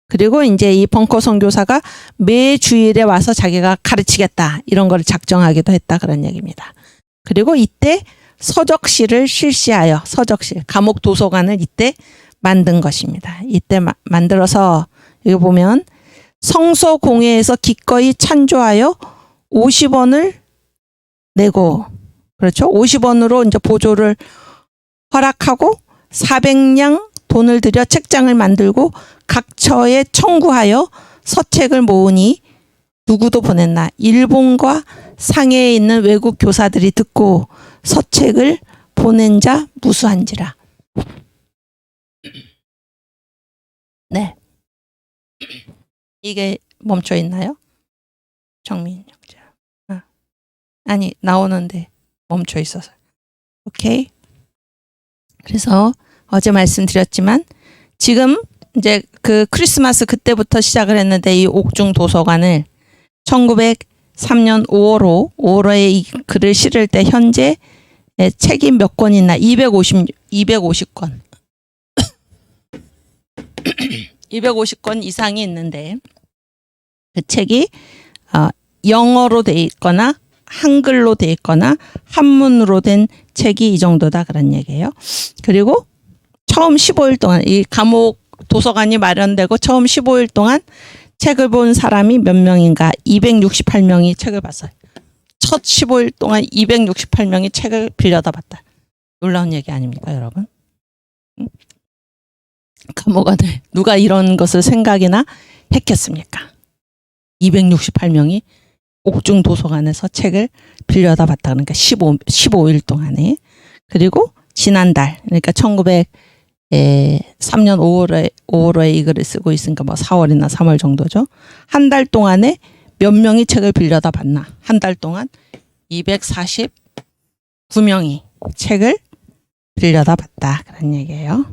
그리고 이제 이 벙커 선교사가 매 주일에 와서 자기가 가르치겠다 이런 거를 작정하기도 했다 그런 얘기입니다. 그리고 이때 서적실을 실시하여 감옥 도서관을 이때 만든 것입니다. 이때 만들어서 여기 보면 성서공회에서 기꺼이 찬조하여 50원을 내고 그렇죠. 50원으로 이제 보조를 허락하고 400냥 돈을 들여 책장을 만들고 각 처에 청구하여 서책을 모으니 누구도 보냈나 일본과 상해에 있는 외국 교사들이 듣고 서책을 보낸 자 무수한지라. 네. 이게 멈춰 있나요? 정민 영자. 아니 나오는데 멈춰 있어서. 오케이. 그래서 어제 말씀드렸지만 지금 이제 그 크리스마스 그때부터 시작을 했는데 이 옥중 도서관을 1903년 5월호에 이 글을 실을 때 현재 책이 몇 권 있나 250권 250권 이상이 있는데 그 책이 영어로 돼 있거나 한글로 돼 있거나 한문으로 된 책이 이 정도다 그런 얘기예요. 그리고 처음 15일 동안 이 감옥 도서관이 마련되고 처음 15일 동안 책을 본 사람이 몇 명인가 268명이 책을 봤어요. 첫 15일 동안 268명이 책을 빌려다 봤다. 놀라운 얘기 아닙니까, 여러분? 감옥 안에 누가 이런 것을 생각이나 했겠습니까? 268명이 옥중 도서관에서 책을 빌려다 봤다. 그러니까 15일 동안에. 그리고 지난달, 그러니까 1903년 5월에 이 글을 쓰고 있으니까 뭐 4월이나 3월 정도죠. 한 달 동안에 몇 명이 책을 빌려다 봤나? 한 달 동안 249명이 책을 빌려다 봤다. 그런 얘기예요.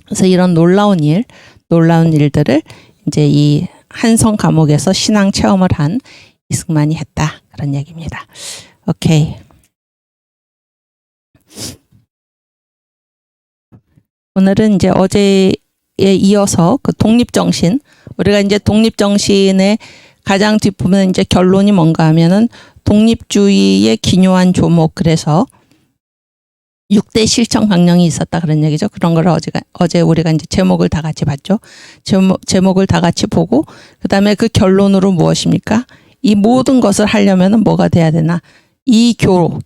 그래서 이런 놀라운 일들을 이제 이 한성 감옥에서 신앙 체험을 한 이승만이 했다. 그런 얘기입니다. 오케이. 오늘은 이제 어제에 이어서 그 독립정신, 우리가 이제 독립정신의 가장 뒷부분은 이제 결론이 뭔가 하면은 독립주의의 기묘한 조목, 그래서 6대 실천 강령이 있었다 그런 얘기죠. 그런 걸 어제 우리가 이제 제목을 다 같이 봤죠. 제목을 다 같이 보고 그다음에 그 결론으로 무엇입니까? 이 모든 것을 하려면은 뭐가 돼야 되나? 이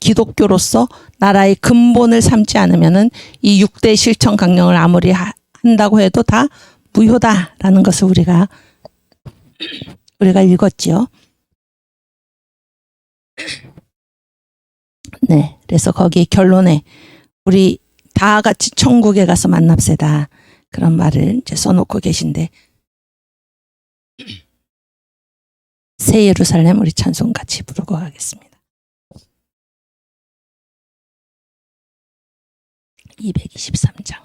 기독교로서 나라의 근본을 삼지 않으면은 이 6대 실천 강령을 아무리 한다고 해도 다 무효다라는 것을 우리가 읽었지요. 네, 그래서 거기 결론에 우리 다 같이 천국에 가서 만납시다. 그런 말을 이제 써놓고 계신데, 새 예루살렘 우리 찬송 같이 부르고 가겠습니다. 223장.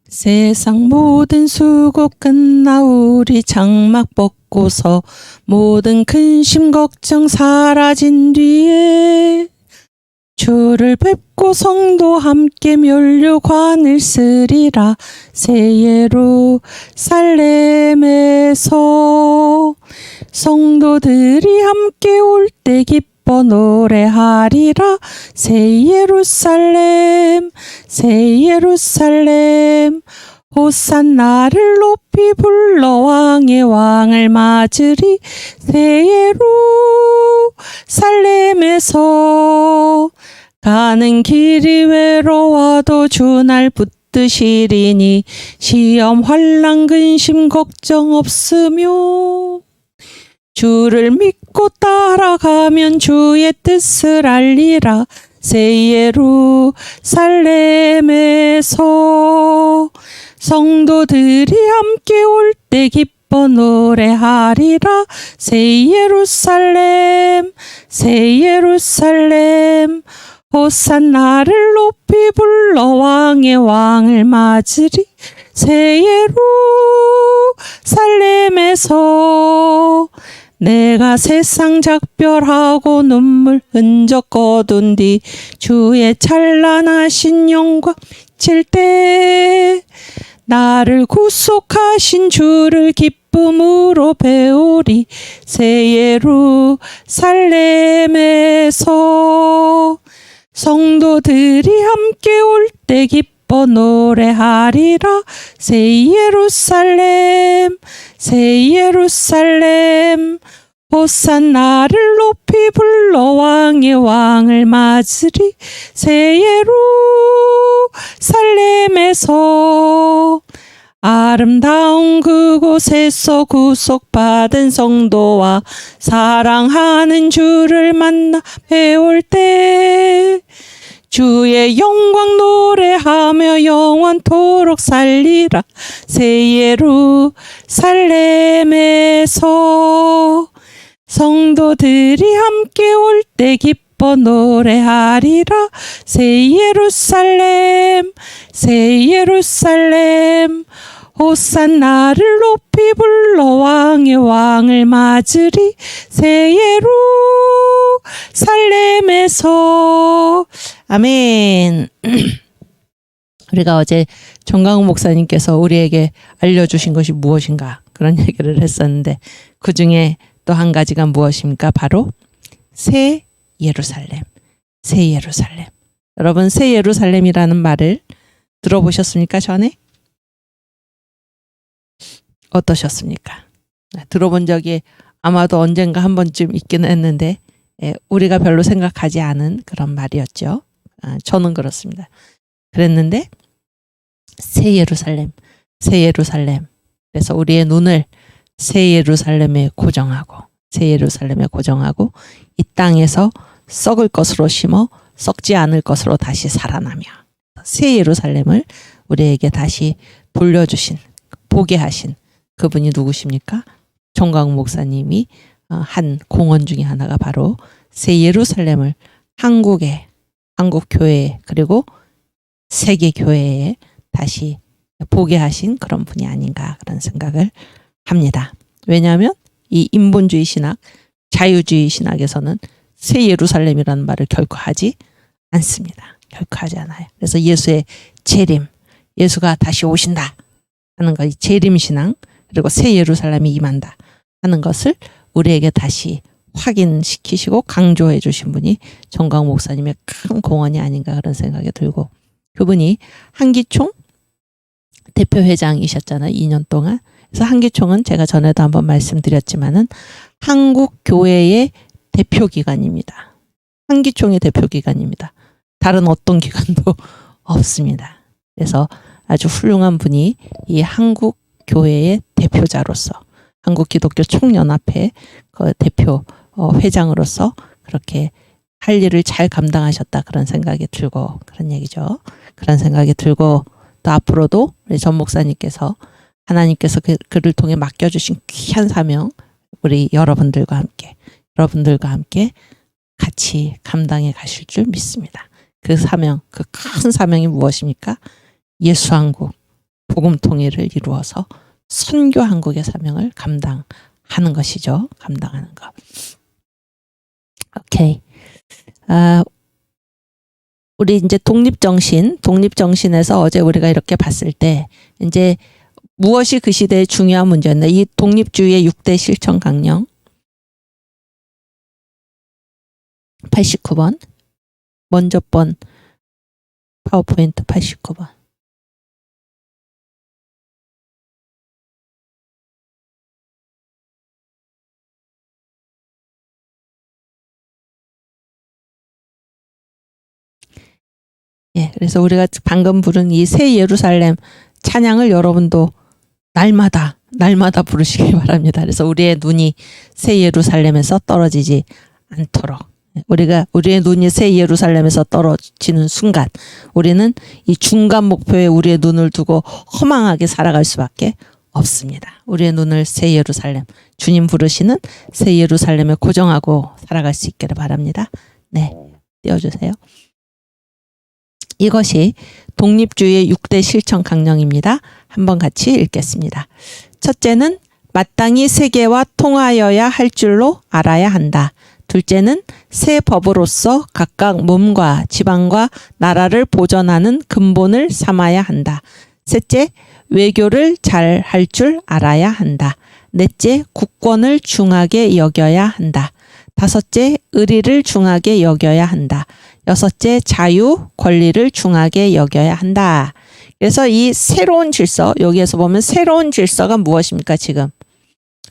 세상 모든 수고 끝나 우리 장막 벗고서 모든 근심 걱정 사라진 뒤에 주를 뵙고 성도 함께 면류관을 쓰리라. 새 예루살렘에서 성도들이 함께 올 때 기뻐 노래하리라. 새 예루살렘 새 예루살렘 호산나를 높이 불러 왕의 왕을 맞으리. 새 예루살렘에서 가는 길이 외로워도 주 날 붙드시리니 시험 환난 근심 걱정 없으며 주를 믿고 따라가면 주의 뜻을 알리라. 새 예루살렘에서 성도들이 함께 올 때 기뻐 노래하리라. 새 예루살렘 새 예루살렘 호산나를 높이 불러 왕의 왕을 맞으리. 새 예루살렘에서 내가 세상 작별하고 눈물 흔적 거둔 뒤 주의 찬란하신 영광 비칠 때 나를 구속하신 주를 기쁨으로 배우리. 새 예루살렘에서 성도들이 함께 올 때 기뻐 노래하리라. 새 예루살렘 새 예루살렘 호산나를 높이 불러 왕의 왕을 맞으리. 새 예루살렘에서 아름다운 그곳에서 구속받은 성도와 사랑하는 주를 만나 배울 때 주의 영광 노래하며 영원토록 살리라. 새 예루살렘에서 성도들이 함께 올 때 기뻐 노래하리라. 새 예루살렘 새 예루살렘 호산나를 높이 불러 왕의 왕을 맞으리. 새 예루살렘에서 아멘. 우리가 어제 정강훈 목사님께서 우리에게 알려주신 것이 무엇인가 그런 얘기를 했었는데, 그 중에 또 한 가지가 무엇입니까? 바로 새 예루살렘 새 예루살렘. 여러분, 새 예루살렘이라는 말을 들어보셨습니까? 전에? 어떠셨습니까? 들어본 적이 아마도 언젠가 한 번쯤 있기는 했는데 우리가 별로 생각하지 않은 그런 말이었죠. 저는 그렇습니다. 그랬는데 새 예루살렘, 새 예루살렘. 그래서 우리의 눈을 새 예루살렘에 고정하고 새 예루살렘에 고정하고 이 땅에서 썩을 것으로 심어 썩지 않을 것으로 다시 살아나며 새 예루살렘을 우리에게 다시 돌려주신 보게 하신 그분이 누구십니까? 정광훈 목사님이 한 공헌 중에 하나가 바로 새 예루살렘을 한국 교회에 그리고 세계 교회에 다시 보게 하신 그런 분이 아닌가 그런 생각을 합니다. 왜냐하면 이 인본주의 신학, 자유주의 신학에서는 새 예루살렘이라는 말을 결코 하지 않습니다. 결코 하지 않아요. 그래서 예수의 재림, 예수가 다시 오신다 하는 거, 이 재림 신앙, 그리고 새 예루살렘이 임한다 하는 것을 우리에게 다시 확인시키시고 강조해 주신 분이 정광훈 목사님의 큰 공헌이 아닌가 그런 생각이 들고, 그분이 한기총 대표회장이셨잖아요. 2년 동안. 그래서 한기총은 제가 전에도 한번 말씀드렸지만은 한국 교회의 대표기관입니다. 한기총의 대표기관입니다. 다른 어떤 기관도 없습니다. 그래서 아주 훌륭한 분이 이 한국 교회의 대표자로서 한국 기독교 총연합회 그 대표 회장으로서 그렇게 할 일을 잘 감당하셨다 그런 생각이 들고 그런 얘기죠. 그런 생각이 들고 또 앞으로도 우리 전 목사님께서 하나님께서 그를 통해 맡겨주신 귀한 사명 우리 여러분들과 함께 같이 감당해 가실 줄 믿습니다. 그 사명, 그 큰 사명이 무엇입니까? 예수한국 복음 통일을 이루어서 선교한국의 사명을 감당하는 것이죠. 감당하는 것. 오케이. 우리 이제 독립정신에서 어제 우리가 이렇게 봤을 때 이제 무엇이 그 시대의 중요한 문제였나? 이 독립주의의 6대 실천 강령 89번 먼저 번 파워포인트 89번. 예, 그래서 우리가 방금 부른 이 새 예루살렘 찬양을 여러분도 날마다 부르시기 바랍니다. 그래서 우리의 눈이 새 예루살렘에서 떨어지지 않도록, 우리의 눈이 새 예루살렘에서 떨어지는 순간 우리는 이 중간 목표에 우리의 눈을 두고 허망하게 살아갈 수밖에 없습니다. 우리의 눈을 새 예루살렘, 주님 부르시는 새 예루살렘에 고정하고 살아갈 수 있기를 바랍니다. 네, 띄워주세요. 이것이 독립주의의 6대 실천 강령입니다. 한번 같이 읽겠습니다. 첫째는 마땅히 세계와 통하여야 할 줄로 알아야 한다. 둘째는 새 법으로서 각각 몸과 지방과 나라를 보존하는 근본을 삼아야 한다. 셋째, 외교를 잘 할 줄 알아야 한다. 넷째, 국권을 중하게 여겨야 한다. 다섯째, 의리를 중하게 여겨야 한다. 여섯째, 자유, 권리를 중하게 여겨야 한다. 그래서 이 새로운 질서, 여기에서 보면 새로운 질서가 무엇입니까? 지금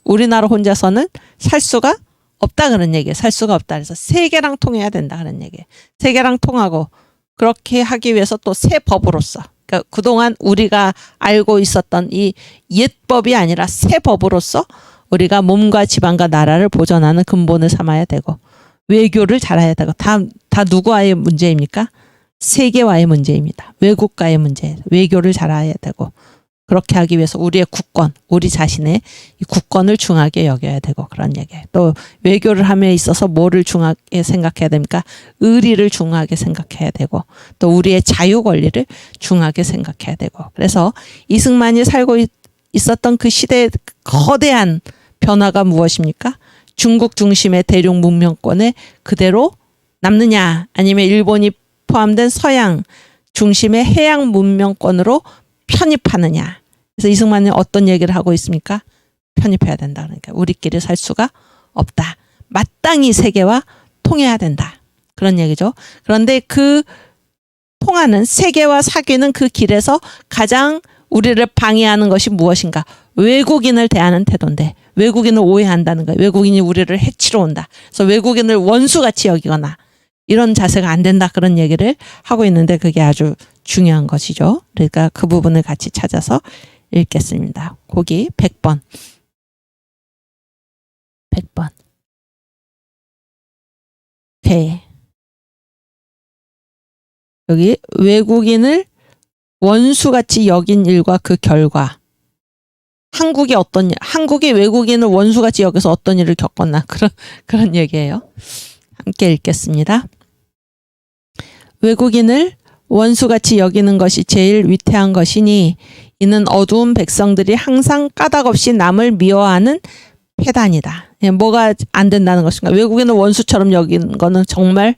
우리나라 혼자서는 살 수가 없다 그런 얘기예요. 살 수가 없다. 그래서 세계랑 통해야 된다 그런 얘기예요. 세계랑 통하고 그렇게 하기 위해서 또 새 법으로서, 그러니까 그동안 우리가 알고 있었던 이 옛법이 아니라 새 법으로서 우리가 몸과 지방과 나라를 보존하는 근본을 삼아야 되고, 외교를 잘해야 되고, 다 누구와의 문제입니까? 세계와의 문제입니다. 외국과의 문제, 외교를 잘해야 되고, 그렇게 하기 위해서 우리의 국권, 우리 자신의 이 국권을 중하게 여겨야 되고 그런 얘기예요. 또 외교를 함에 있어서 뭐를 중하게 생각해야 됩니까? 의리를 중하게 생각해야 되고, 또 우리의 자유 권리를 중하게 생각해야 되고. 그래서 이승만이 살고 있었던 그 시대의 거대한 변화가 무엇입니까? 중국 중심의 대륙 문명권에 그대로 남느냐, 아니면 일본이 포함된 서양 중심의 해양 문명권으로 편입하느냐. 그래서 이승만이 어떤 얘기를 하고 있습니까? 편입해야 된다. 그러니까 우리끼리 살 수가 없다. 마땅히 세계와 통해야 된다. 그런 얘기죠. 그런데 그 통하는 세계와 사귀는 그 길에서 가장 우리를 방해하는 것이 무엇인가? 외국인을 대하는 태도인데 외국인을 오해한다는 거예요. 외국인이 우리를 해치러 온다. 그래서 외국인을 원수같이 여기거나 이런 자세가 안 된다. 그런 얘기를 하고 있는데 그게 아주 중요한 것이죠. 그러니까 그 부분을 같이 찾아서 읽겠습니다. 거기 100번. 100번. 오케이. 여기 외국인을 원수같이 여긴 일과 그 결과. 한국이 외국인을 원수같이 여기서 어떤 일을 겪었나. 그런 얘기예요. 함께 읽겠습니다. 외국인을 원수같이 여기는 것이 제일 위태한 것이니 이는 어두운 백성들이 항상 까닭없이 남을 미워하는 패단이다. 뭐가 안 된다는 것인가? 외국인을 원수처럼 여기는 거는 정말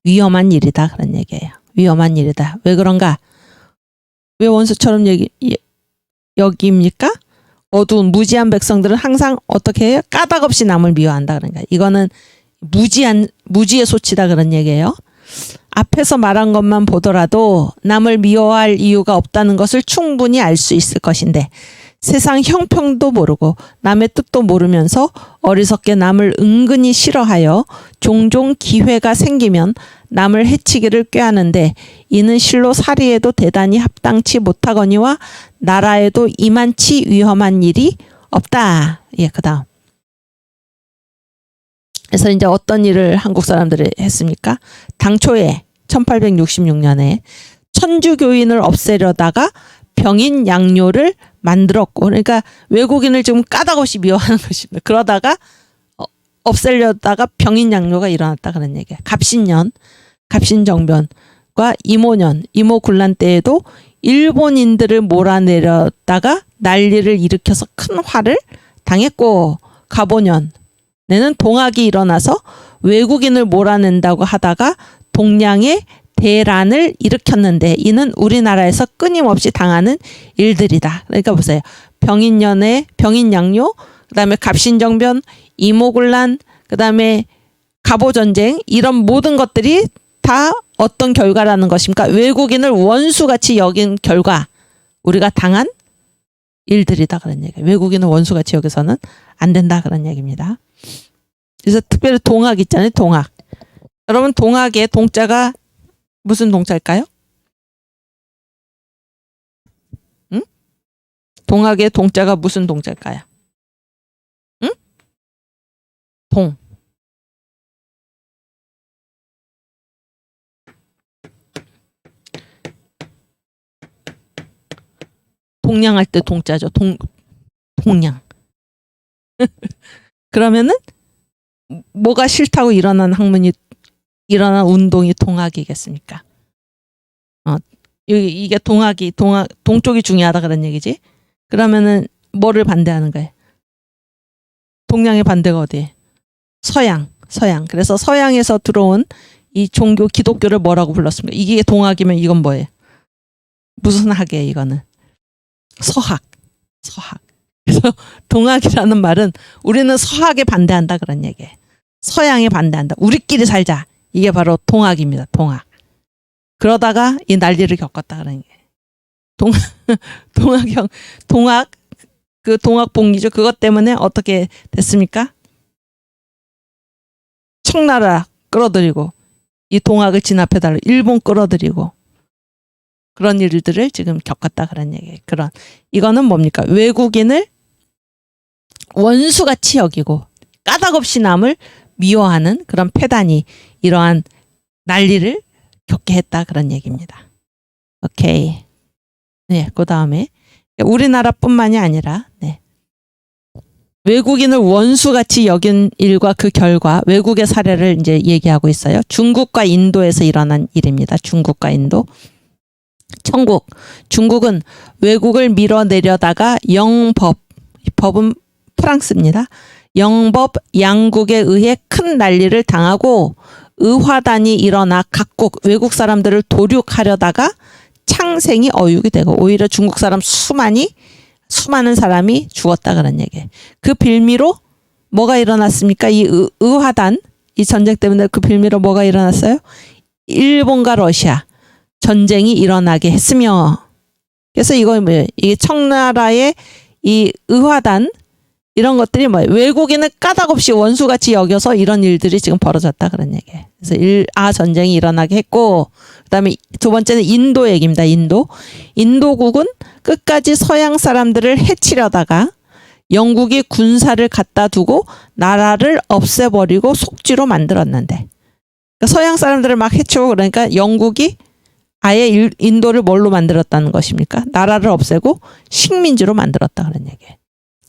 위험한 일이다. 그런 얘기예요. 위험한 일이다. 왜 그런가? 왜 원수처럼 여깁니까? 어두운 무지한 백성들은 항상 어떻게 해요? 까닭없이 남을 미워한다. 그러니까 이거는 무지의 소치다. 그런 얘기예요. 앞에서 말한 것만 보더라도 남을 미워할 이유가 없다는 것을 충분히 알 수 있을 것인데 세상 형평도 모르고 남의 뜻도 모르면서 어리석게 남을 은근히 싫어하여 종종 기회가 생기면 남을 해치기를 꾀하는데 이는 실로 사리에도 대단히 합당치 못하거니와 나라에도 이만치 위험한 일이 없다. 예, 그다음. 그래서 이제 어떤 일을 한국 사람들이 했습니까? 당초에 1866년에 천주교인을 없애려다가 병인 양요를 만들었고, 그러니까 외국인을 지금 까닭없이 미워하는 것입니다. 그러다가 없애려다가 병인 양요가 일어났다. 그런 얘기예요. 갑신년, 갑신정변과 이모년, 이모군란 때에도 일본인들을 몰아내려다가 난리를 일으켜서 큰 화를 당했고, 갑오년에는 동학이 일어나서 외국인을 몰아낸다고 하다가 동량의 대란을 일으켰는데 이는 우리나라에서 끊임없이 당하는 일들이다. 그러니까 보세요. 병인년에 병인양요, 그다음에 갑신정변, 이모군란, 그다음에 갑오전쟁, 이런 모든 것들이 다 어떤 결과라는 것입니까? 외국인을 원수같이 여긴 결과, 우리가 당한 일들이다. 그런 얘기예요. 외국인을 원수같이 여기서는 안 된다. 그런 얘기입니다. 그래서 특별히 동학 있잖아요. 동학. 여러분 동학의 동자가 무슨 동자일까요? 응? 동학의 동자가 무슨 동자일까요? 응? 동. 동량할 때 동자죠. 동량. 그러면은 뭐가 싫다고 일어난 운동이 동학이겠습니까? 이게 동쪽이 중요하다 그런 얘기지. 그러면은 뭐를 반대하는 거예요? 동양의 반대가 어디에? 서양. 그래서 서양에서 들어온 이 종교 기독교를 뭐라고 불렀습니까? 이게 동학이면 이건 뭐예요? 무슨 학이에요, 이거는? 서학. 그래서 동학이라는 말은 우리는 서학에 반대한다 그런 얘기예요. 서양에 반대한다. 우리끼리 살자. 이게 바로 동학입니다. 동학. 그러다가 이 난리를 겪었다 그런 얘기예요. 그 동학봉기죠. 그것 때문에 어떻게 됐습니까? 청나라 끌어들이고 이 동학을 진압해달라. 일본 끌어들이고 그런 일들을 지금 겪었다 그런 얘기예요. 이거는 뭡니까? 외국인을 원수같이 여기고 까닭없이 남을 미워하는 그런 패단이 이러한 난리를 겪게 했다 그런 얘기입니다. 오케이. 네, 그 다음에 우리나라뿐만이 아니라 외국인을 원수같이 여긴 일과 그 결과, 외국의 사례를 이제 얘기하고 있어요. 중국과 인도에서 일어난 일입니다. 중국과 인도. 중국은 외국을 밀어내려다가 법은 프랑스입니다. 영법 양국에 의해 큰 난리를 당하고 의화단이 일어나 각국 외국 사람들을 도륙하려다가 창생이 어육이 되고 오히려 중국 사람 수많은 사람이 죽었다 그런 얘기예요. 그 빌미로 뭐가 일어났습니까? 이 의화단, 이 전쟁 때문에 그 빌미로 뭐가 일어났어요? 일본과 러시아. 전쟁이 일어나게 했으며. 그래서 이거 뭐예요? 이게 청나라의 이 의화단 이런 것들이 뭐예요? 외국인을 까닭없이 원수같이 여겨서 이런 일들이 지금 벌어졌다 그런 얘기예요. 그래서 전쟁이 일어나게 했고, 그다음에 두 번째는 인도 얘기입니다. 인도국은 끝까지 서양 사람들을 해치려다가 영국이 군사를 갖다 두고 나라를 없애버리고 속지로 만들었는데, 그러니까 서양 사람들을 막 해치고, 그러니까 영국이 아예 인도를 뭘로 만들었다는 것입니까? 나라를 없애고 식민지로 만들었다 그런 얘기예요.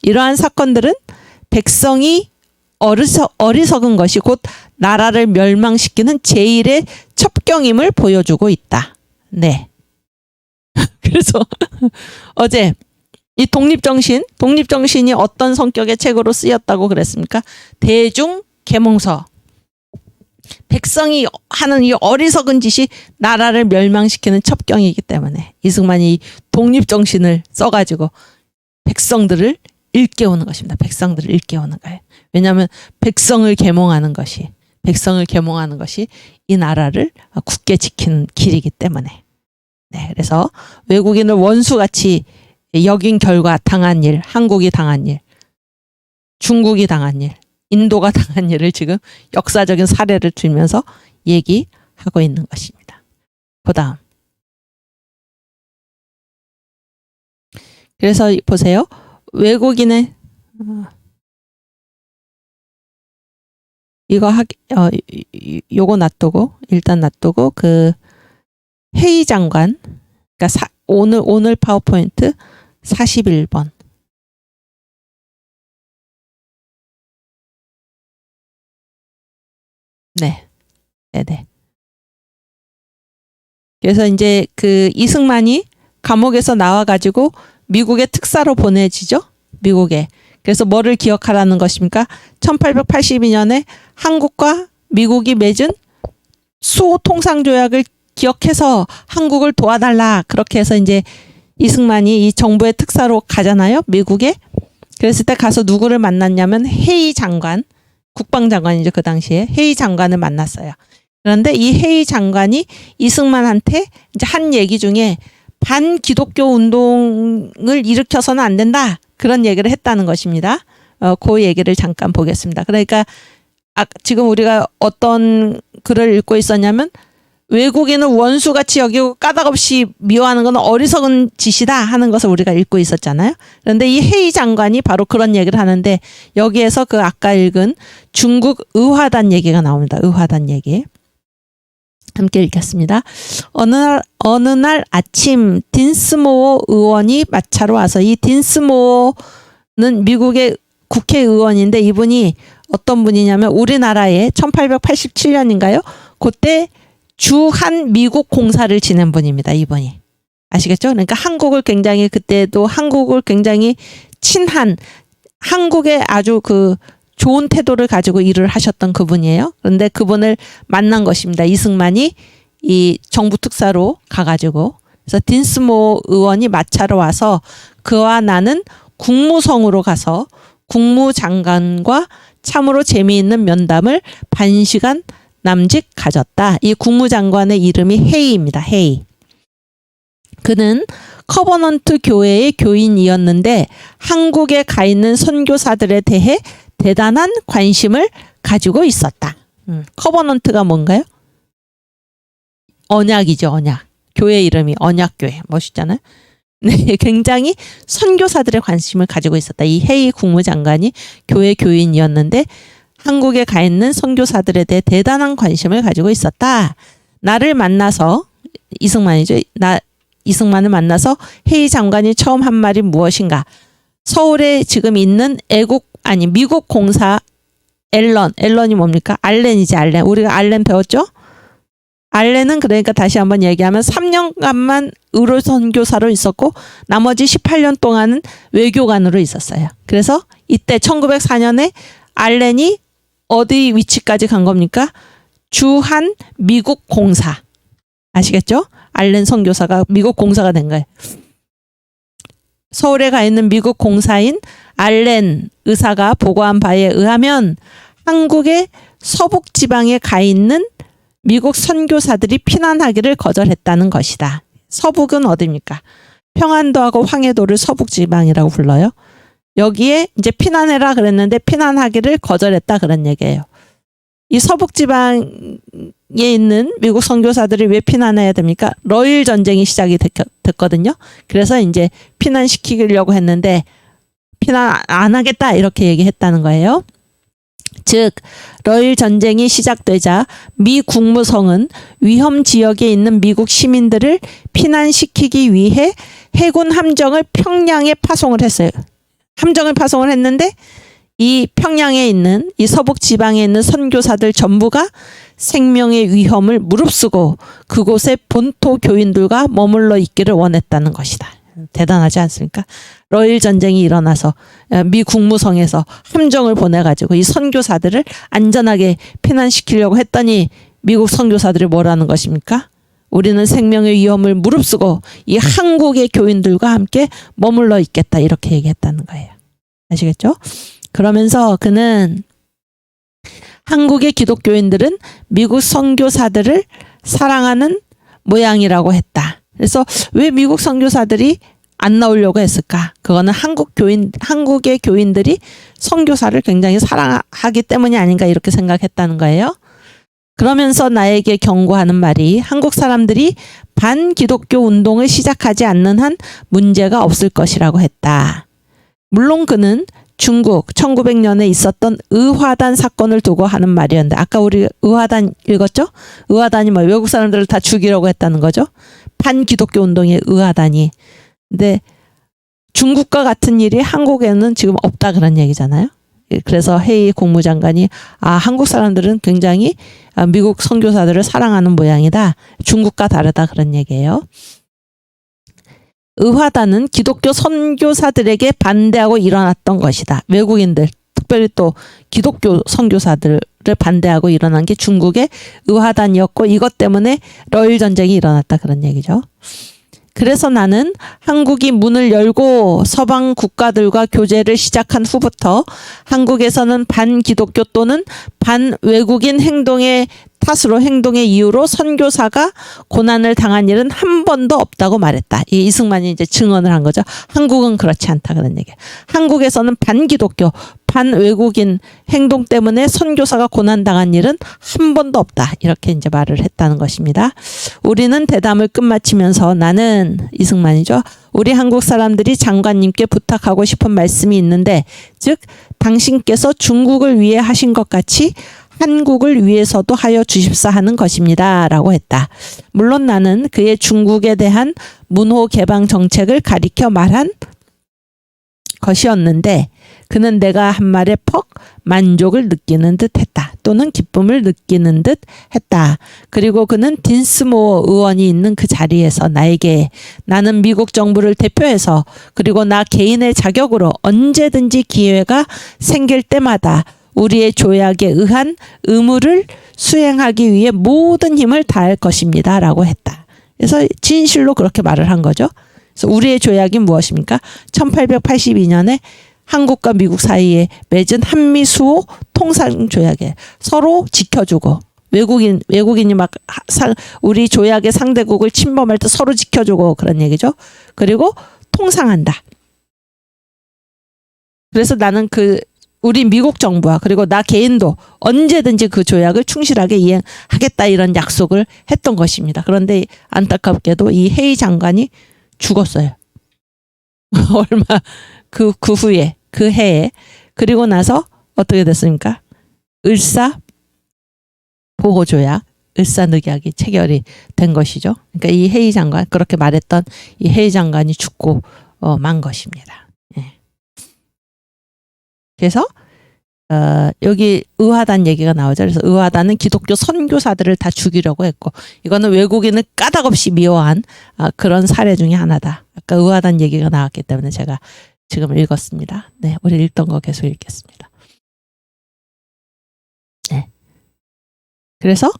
이러한 사건들은 백성이 어리석은 것이 곧 나라를 멸망시키는 제1의 첩경임을 보여주고 있다. 네. 그래서 어제 이 독립정신이 어떤 성격의 책으로 쓰였다고 그랬습니까? 대중계몽서. 백성이 하는 이 어리석은 짓이 나라를 멸망시키는 첩경이기 때문에 이승만이 독립정신을 써가지고 백성들을 일깨우는 것입니다. 백성들을 일깨우는 거예요. 왜냐하면 백성을 계몽하는 것이 이 나라를 굳게 지키는 길이기 때문에. 네, 그래서 외국인을 원수같이 여긴 결과 당한 일, 한국이 당한 일, 중국이 당한 일, 인도가 당한 일을 지금 역사적인 사례를 들면서 얘기하고 있는 것입니다. 그 다음. 그래서 보세요. 외국인의 요거 놔두고 일단 놔두고 그 회의 장관, 그러니까 오늘 파워포인트 41번. 네. 그래서 이제 그 이승만이 감옥에서 나와가지고 미국의 특사로 보내지죠. 미국에. 그래서 뭐를 기억하라는 것입니까? 1882년에 한국과 미국이 맺은 수호 통상조약을 기억해서 한국을 도와달라. 그렇게 해서 이제 이승만이 이 정부의 특사로 가잖아요. 미국에. 그랬을 때 가서 누구를 만났냐면 해이 장관, 국방장관이죠. 그 당시에 해이 장관을 만났어요. 그런데 이 해이 장관이 이승만한테 이제 한 얘기 중에 반기독교 운동을 일으켜서는 안 된다. 그런 얘기를 했다는 것입니다. 그 얘기를 잠깐 보겠습니다. 그러니까 지금 우리가 어떤 글을 읽고 있었냐면 외국인은 원수같이 여기고 까닭없이 미워하는 건 어리석은 짓이다 하는 것을 우리가 읽고 있었잖아요. 그런데 이 해이 장관이 바로 그런 얘기를 하는데 여기에서 그 아까 읽은 중국 의화단 얘기가 나옵니다. 의화단 얘기. 함께 읽겠습니다. 어느 날 아침 딘스모어 의원이 마차로 와서, 이 딘스모어는 미국의 국회의원인데 이분이 어떤 분이냐면 우리나라에 1887년인가요? 그때 주한 미국 공사를 지낸 분입니다. 이분이. 아시겠죠? 그러니까 그때도 한국을 굉장히 친한, 한국의 아주 그 좋은 태도를 가지고 일을 하셨던 그분이에요. 그런데 그분을 만난 것입니다. 이승만이 이 정부 특사로 가가지고. 그래서 딘스모 의원이 마차로 와서 그와 나는 국무성으로 가서 국무장관과 참으로 재미있는 면담을 반시간 남짓 가졌다. 이 국무장관의 이름이 헤이입니다. 헤이. 그는 커버넌트 교회의 교인이었는데 한국에 가 있는 선교사들에 대해 대단한 관심을 가지고 있었다. 커버넌트가 뭔가요? 언약이죠, 언약. 교회 이름이 언약교회. 멋있잖아요. 네, 굉장히 선교사들의 관심을 가지고 있었다. 이 헤이 국무장관이 교회 교인이었는데 한국에 가 있는 선교사들에 대해 대단한 관심을 가지고 있었다. 나를 만나서, 이승만을 만나서 헤이 장관이 처음 한 말이 무엇인가? 서울에 지금 있는 미국 공사 앨런이 뭡니까? 알렌이지, 알렌. 우리가 알렌 배웠죠? 알렌은 그러니까 다시 한번 얘기하면 3년간만 의료 선교사로 있었고 나머지 18년 동안은 외교관으로 있었어요. 그래서 이때 1904년에 알렌이 어디 위치까지 간 겁니까? 주한 미국 공사. 아시겠죠? 알렌 선교사가 미국 공사가 된 거예요. 서울에 가 있는 미국 공사인 알렌 의사가 보고한 바에 의하면 한국의 서북 지방에 가 있는 미국 선교사들이 피난하기를 거절했다는 것이다. 서북은 어디입니까? 평안도하고 황해도를 서북지방이라고 불러요. 여기에 이제 피난해라 그랬는데 피난하기를 거절했다 그런 얘기예요. 이 서북지방에 있는 미국 선교사들이 왜 피난해야 됩니까? 러일 전쟁이 시작이 됐거든요. 그래서 이제 피난시키려고 했는데 피난 안 하겠다 이렇게 얘기했다는 거예요. 즉 러일 전쟁이 시작되자 미 국무성은 위험 지역에 있는 미국 시민들을 피난시키기 위해 해군 함정을 평양에 파송을 했어요. 함정을 파송을 했는데 이 평양에 있는 이 서북 지방에 있는 선교사들 전부가 생명의 위험을 무릅쓰고 그곳에 본토 교인들과 머물러 있기를 원했다는 것이다. 대단하지 않습니까? 러일 전쟁이 일어나서 미 국무성에서 함정을 보내가지고 이 선교사들을 안전하게 피난시키려고 했더니 미국 선교사들이 뭐라는 것입니까? 우리는 생명의 위험을 무릅쓰고 이 한국의 교인들과 함께 머물러 있겠다 이렇게 얘기했다는 거예요. 아시겠죠? 그러면서 그는 한국의 기독교인들은 미국 선교사들을 사랑하는 모양이라고 했다. 그래서 왜 미국 선교사들이 안 나오려고 했을까? 그거는 한국의 교인들이 선교사를 굉장히 사랑하기 때문이 아닌가 이렇게 생각했다는 거예요. 그러면서 나에게 경고하는 말이 한국 사람들이 반기독교 운동을 시작하지 않는 한 문제가 없을 것이라고 했다. 물론 그는 중국 1900년에 있었던 의화단 사건을 두고 하는 말이었는데 아까 우리 의화단 읽었죠? 의화단이 뭐 외국 사람들을 다 죽이려고 했다는 거죠. 반기독교 운동의 의화단이. 근데 중국과 같은 일이 한국에는 지금 없다 그런 얘기잖아요. 그래서 헤이 국무장관이 한국 사람들은 굉장히 미국 선교사들을 사랑하는 모양이다. 중국과 다르다 그런 얘기예요. 의화단은 기독교 선교사들에게 반대하고 일어났던 것이다. 외국인들, 특별히 또 기독교 선교사들을 반대하고 일어난 게 중국의 의화단이었고 이것 때문에 러일 전쟁이 일어났다 그런 얘기죠. 그래서 나는 한국이 문을 열고 서방 국가들과 교제를 시작한 후부터 한국에서는 반기독교 또는 반외국인 행동의 이유로 선교사가 고난을 당한 일은 한 번도 없다고 말했다. 이승만이 이제 증언을 한 거죠. 한국은 그렇지 않다 그런 얘기예요. 한국에서는 반기독교, 반외국인 행동 때문에 선교사가 고난당한 일은 한 번도 없다. 이렇게 이제 말을 했다는 것입니다. 우리는 대담을 끝마치면서 나는 이승만이죠. 우리 한국 사람들이 장관님께 부탁하고 싶은 말씀이 있는데 즉 당신께서 중국을 위해 하신 것 같이 한국을 위해서도 하여 주십사 하는 것입니다. 라고 했다. 물론 나는 그의 중국에 대한 문호 개방 정책을 가리켜 말한 것이었는데 그는 내가 한 말에 퍽 만족을 느끼는 듯 했다. 또는 기쁨을 느끼는 듯 했다. 그리고 그는 딘스모어 의원이 있는 그 자리에서 나에게 나는 미국 정부를 대표해서 그리고 나 개인의 자격으로 언제든지 기회가 생길 때마다 우리의 조약에 의한 의무를 수행하기 위해 모든 힘을 다할 것입니다. 라고 했다. 그래서 진실로 그렇게 말을 한 거죠. 그래서 우리의 조약이 무엇입니까? 1882년에 한국과 미국 사이에 맺은 한미수호 통상조약에 서로 지켜주고 외국인이 막 우리 조약의 상대국을 침범할 때 서로 지켜주고 그런 얘기죠. 그리고 통상한다. 그래서 나는 우리 미국 정부와 그리고 나 개인도 언제든지 그 조약을 충실하게 이행하겠다 이런 약속을 했던 것입니다. 그런데 안타깝게도 이 헤이 장관이 죽었어요. 얼마 그 후에 그 해에 그리고 나서 어떻게 됐습니까? 을사 보호조약, 을사늑약이 체결이 된 것이죠. 그러니까 이 헤이 장관 그렇게 말했던 이 헤이 장관이 죽고 만 것입니다. 예. 그래서 여기 의화단 얘기가 나오죠. 그래서 의화단은 기독교 선교사들을 다 죽이려고 했고 이거는 외국인을 까닭없이 미워한 그런 사례 중에 하나다. 아까 의화단 얘기가 나왔기 때문에 제가 지금 읽었습니다. 네, 우리 읽던 거 계속 읽겠습니다. 네. 그래서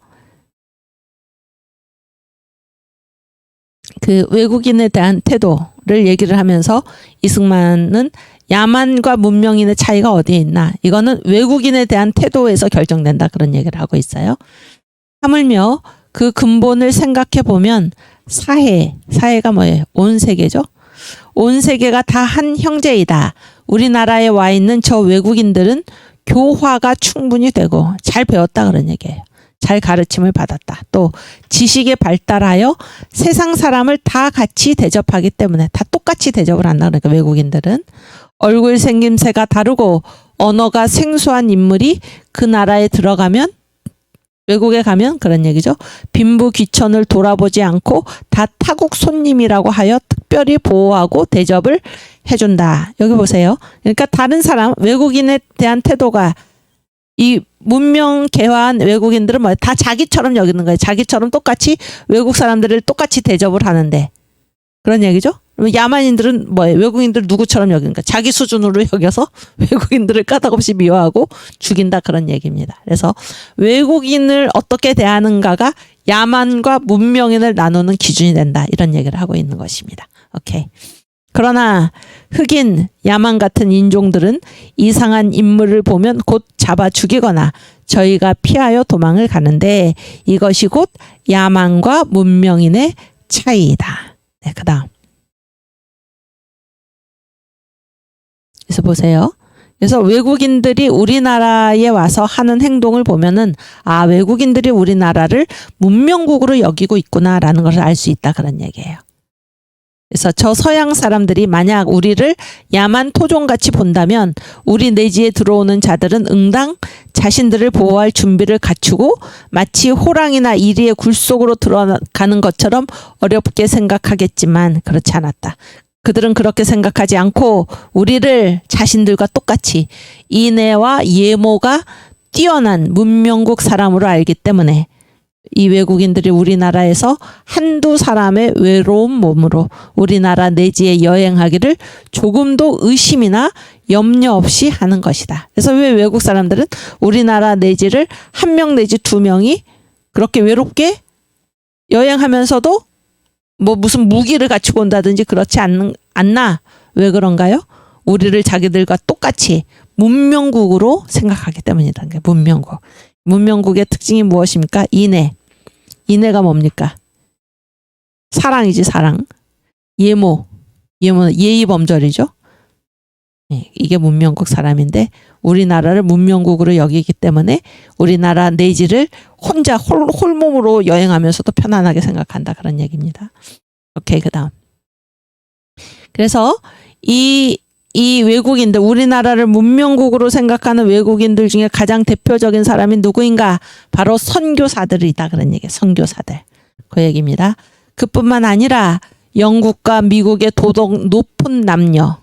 그 외국인에 대한 태도를 얘기를 하면서 이승만은 야만과 문명인의 차이가 어디에 있나? 이거는 외국인에 대한 태도에서 결정된다 그런 얘기를 하고 있어요. 하물며 그 근본을 생각해 보면 사해가 뭐예요? 온 세계죠. 온 세계가 다 한 형제이다. 우리나라에 와 있는 저 외국인들은 교화가 충분히 되고 잘 배웠다 그런 얘기예요. 잘 가르침을 받았다. 또 지식에 발달하여 세상 사람을 다 같이 대접하기 때문에 다 똑같이 대접을 한다. 그러니까 외국인들은 얼굴 생김새가 다르고 언어가 생소한 인물이 그 나라에 들어가면 외국에 가면 그런 얘기죠. 빈부 귀천을 돌아보지 않고 다 타국 손님이라고 하여 특별히 보호하고 대접을 해준다. 여기 보세요. 그러니까 다른 사람 외국인에 대한 태도가 이 문명 개화한 외국인들은 뭐 다 자기처럼 여기는 거예요. 자기처럼 똑같이 외국 사람들을 똑같이 대접을 하는데 그런 얘기죠. 야만인들은 뭐예요? 외국인들 누구처럼 여기는 거예요. 자기 수준으로 여겨서 외국인들을 까닭없이 미워하고 죽인다 그런 얘기입니다. 그래서 외국인을 어떻게 대하는가가 야만과 문명인을 나누는 기준이 된다. 이런 얘기를 하고 있는 것입니다. 오케이. 그러나 흑인, 야만 같은 인종들은 이상한 인물을 보면 곧 잡아 죽이거나 저희가 피하여 도망을 가는데 이것이 곧 야만과 문명인의 차이이다. 네, 그 다음. 그래서 보세요. 그래서 외국인들이 우리나라에 와서 하는 행동을 보면은 아, 외국인들이 우리나라를 문명국으로 여기고 있구나라는 것을 알 수 있다 그런 얘기예요. 그래서 저 서양 사람들이 만약 우리를 야만 토종같이 본다면 우리 내지에 들어오는 자들은 응당 자신들을 보호할 준비를 갖추고 마치 호랑이나 이리의 굴 속으로 들어가는 것처럼 어렵게 생각하겠지만 그렇지 않았다. 그들은 그렇게 생각하지 않고 우리를 자신들과 똑같이 인애와 예모가 뛰어난 문명국 사람으로 알기 때문에 이 외국인들이 우리나라에서 한두 사람의 외로운 몸으로 우리나라 내지에 여행하기를 조금도 의심이나 염려 없이 하는 것이다. 그래서 왜 외국 사람들은 우리나라 내지를 한 명 내지 두 명이 그렇게 외롭게 여행하면서도 뭐 무슨 무기를 갖추고 온다든지 그렇지 않나? 왜 그런가요? 우리를 자기들과 똑같이 문명국으로 생각하기 때문이라는 거예요. 문명국. 문명국의 특징이 무엇입니까? 인애. 인애가 뭡니까? 사랑이지, 사랑. 예모. 예모는 예의범절이죠. 네, 이게 문명국 사람인데 우리나라를 문명국으로 여기기 때문에 우리나라 내지를 혼자 홀몸으로 여행하면서도 편안하게 생각한다. 그런 얘기입니다. 오케이, 그 다음. 그래서 이 외국인들, 우리나라를 문명국으로 생각하는 외국인들 중에 가장 대표적인 사람이 누구인가? 바로 선교사들이다. 그런 얘기예요. 선교사들. 그 얘기입니다. 그뿐만 아니라 영국과 미국의 도덕 높은 남녀,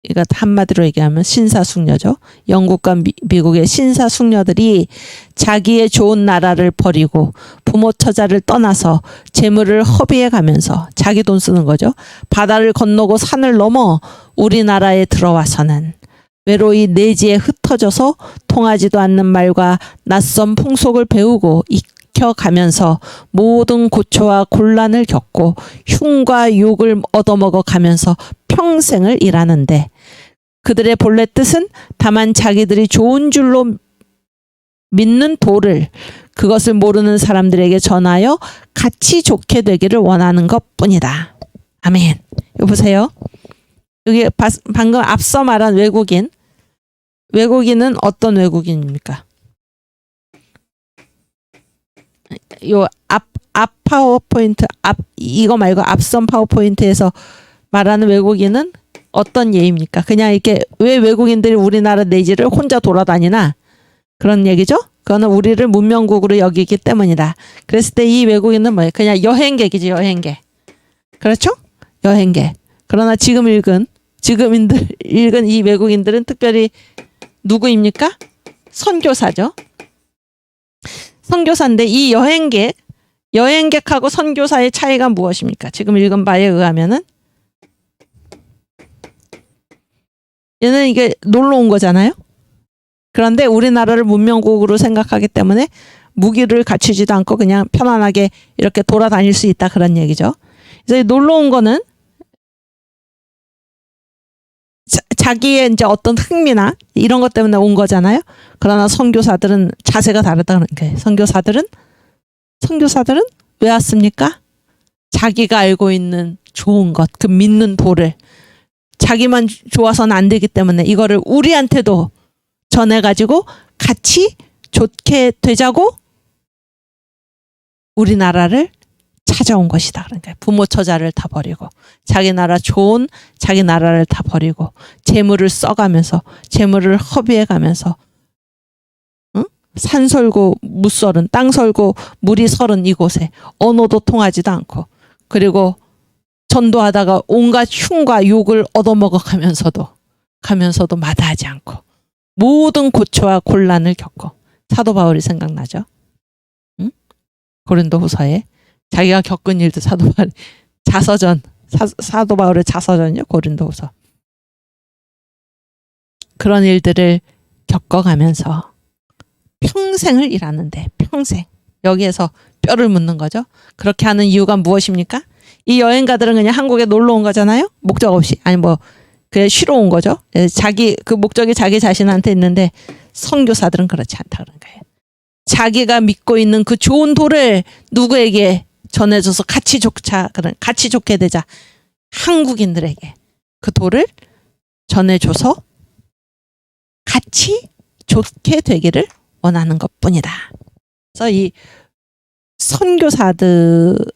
이거 한마디로 얘기하면 신사숙녀죠. 영국과 미국의 신사숙녀들이 자기의 좋은 나라를 버리고 부모 처자를 떠나서 재물을 허비해 가면서 자기 돈 쓰는 거죠. 바다를 건너고 산을 넘어 우리나라에 들어와서는 외로이 내지에 흩어져서 통하지도 않는 말과 낯선 풍속을 배우고 익혀가면서 모든 고초와 곤란을 겪고 흉과 욕을 얻어먹어 가면서 평생을 일하는데 그들의 본래 뜻은 다만 자기들이 좋은 줄로 믿는 도를 그것을 모르는 사람들에게 전하여 같이 좋게 되기를 원하는 것뿐이다. 아멘. 이거 보세요. 여기 방금 앞서 말한 외국인은 어떤 외국인입니까? 요 앞 파워포인트 이거 말고 앞선 파워포인트에서 말하는 외국인은 어떤 예입니까? 그냥 이렇게 왜 외국인들이 우리나라 내지를 혼자 돌아다니나 그런 얘기죠. 그거는 우리를 문명국으로 여기기 때문이다. 그랬을 때 이 외국인은 뭐예요? 그냥 여행객이지, 여행객. 그렇죠? 여행객. 그러나 지금 읽은 이 외국인들은 특별히 누구입니까? 선교사죠. 선교사인데 이 여행객하고 선교사의 차이가 무엇입니까? 지금 읽은 바에 의하면은 얘는 이게 놀러 온 거잖아요. 그런데 우리나라를 문명국으로 생각하기 때문에 무기를 갖추지도 않고 그냥 편안하게 이렇게 돌아다닐 수 있다 그런 얘기죠. 그래서 놀러 온 거는 자기의 이제 어떤 흥미나 이런 것 때문에 온 거잖아요. 그러나 선교사들은 자세가 다르다는 거예요. 선교사들은 선교사들은 왜 왔습니까? 자기가 알고 있는 좋은 것, 그 믿는 도를 자기만 좋아서는 안 되기 때문에 이거를 우리한테도 전해가지고 같이 좋게 되자고 우리나라를 찾아온 것이다. 그러니까 부모 처자를 다 버리고 자기 나라 좋은 자기 나라를 다 버리고 재물을 써가면서 재물을 허비해가면서 산 설고 무 썰은 땅 설고 물이 설은 이곳에 언어도 통하지도 않고 그리고 전도하다가 온갖 흉과 욕을 얻어먹어 가면서도 마다하지 않고 모든 고초와 곤란을 겪고 사도 바울이 생각나죠. 응? 고린도후서에 자기가 겪은 일도 사도 바울의 자서전 사도 바울의 자서전이요 고린도후서 그런 일들을 겪어가면서 평생을 일하는데 평생 여기에서 뼈를 묻는 거죠. 그렇게 하는 이유가 무엇입니까? 이 여행가들은 그냥 한국에 놀러 온 거잖아요. 목적 없이 아니 뭐 그냥 쉬러 온 거죠. 자기 그 목적이 자기 자신한테 있는데 선교사들은 그렇지 않다 그런 거예요. 자기가 믿고 있는 그 좋은 도를 누구에게 전해줘서 같이 좋게 되자 한국인들에게 그 도를 전해줘서 같이 좋게 되기를 원하는 것뿐이다. 그래서 이 선교사들을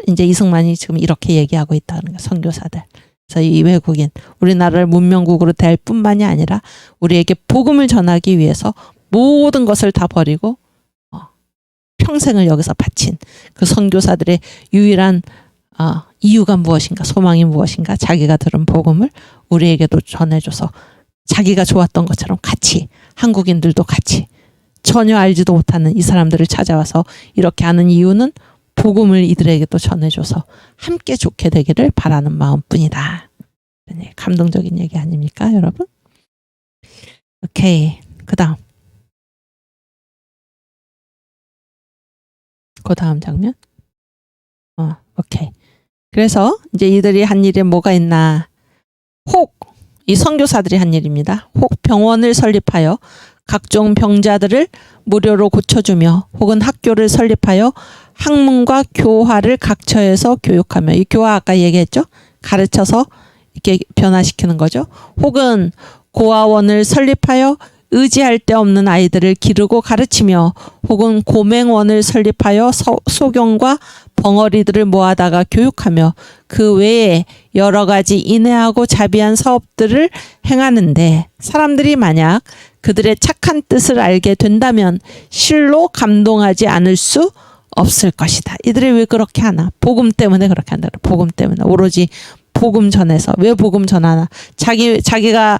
이제 이승만이 지금 이렇게 얘기하고 있다는 거예요. 선교사들. 그래서 이 외국인 우리나라를 문명국으로 될 뿐만이 아니라 우리에게 복음을 전하기 위해서 모든 것을 다 버리고 평생을 여기서 바친 그 선교사들의 유일한 이유가 무엇인가 소망이 무엇인가 자기가 들은 복음을 우리에게도 전해줘서 자기가 좋았던 것처럼 같이 한국인들도 같이 전혀 알지도 못하는 이 사람들을 찾아와서 이렇게 하는 이유는 복음을 이들에게도 전해줘서 함께 좋게 되기를 바라는 마음뿐이다. 감동적인 얘기 아닙니까 여러분? 오케이 그 다음 장면 오케이 그래서 이제 이들이 한 일이 뭐가 있나 혹 이 선교사들이 한 일입니다. 혹 병원을 설립하여 각종 병자들을 무료로 고쳐주며 혹은 학교를 설립하여 학문과 교화를 각처에서 교육하며 이 교화 아까 얘기했죠. 가르쳐서 이렇게 변화시키는 거죠. 혹은 고아원을 설립하여 의지할 데 없는 아이들을 기르고 가르치며 혹은 고맹원을 설립하여 소경과 벙어리들을 모아다가 교육하며 그 외에 여러 가지 인내하고 자비한 사업들을 행하는데 사람들이 만약 그들의 착한 뜻을 알게 된다면 실로 감동하지 않을 수 없을 것이다. 이들이 왜 그렇게 하나? 복음 때문에 그렇게 한다. 복음 때문에 오로지 복음 전해서 왜 복음 전하나? 자기가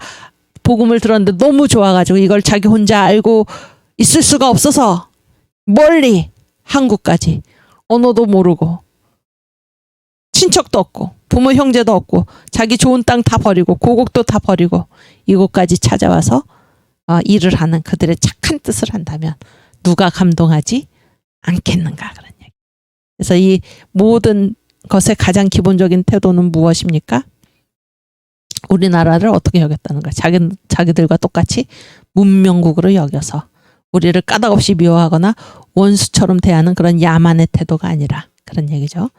복음을 들었는데 너무 좋아가지고 이걸 자기 혼자 알고 있을 수가 없어서 멀리 한국까지 언어도 모르고 친척도 없고 부모 형제도 없고 자기 좋은 땅 다 버리고 고국도 다 버리고 이곳까지 찾아와서 일을 하는 그들의 착한 뜻을 한다면 누가 감동하지 않겠는가 그런 얘기. 그래서 이 모든 것의 가장 기본적인 태도는 무엇입니까? 우리나라를 어떻게 여겼다는 거야. 자기들과 똑같이 문명국으로 여겨서 우리를 까닭없이 미워하거나 원수처럼 대하는 그런 야만의 태도가 아니라 그런 얘기죠.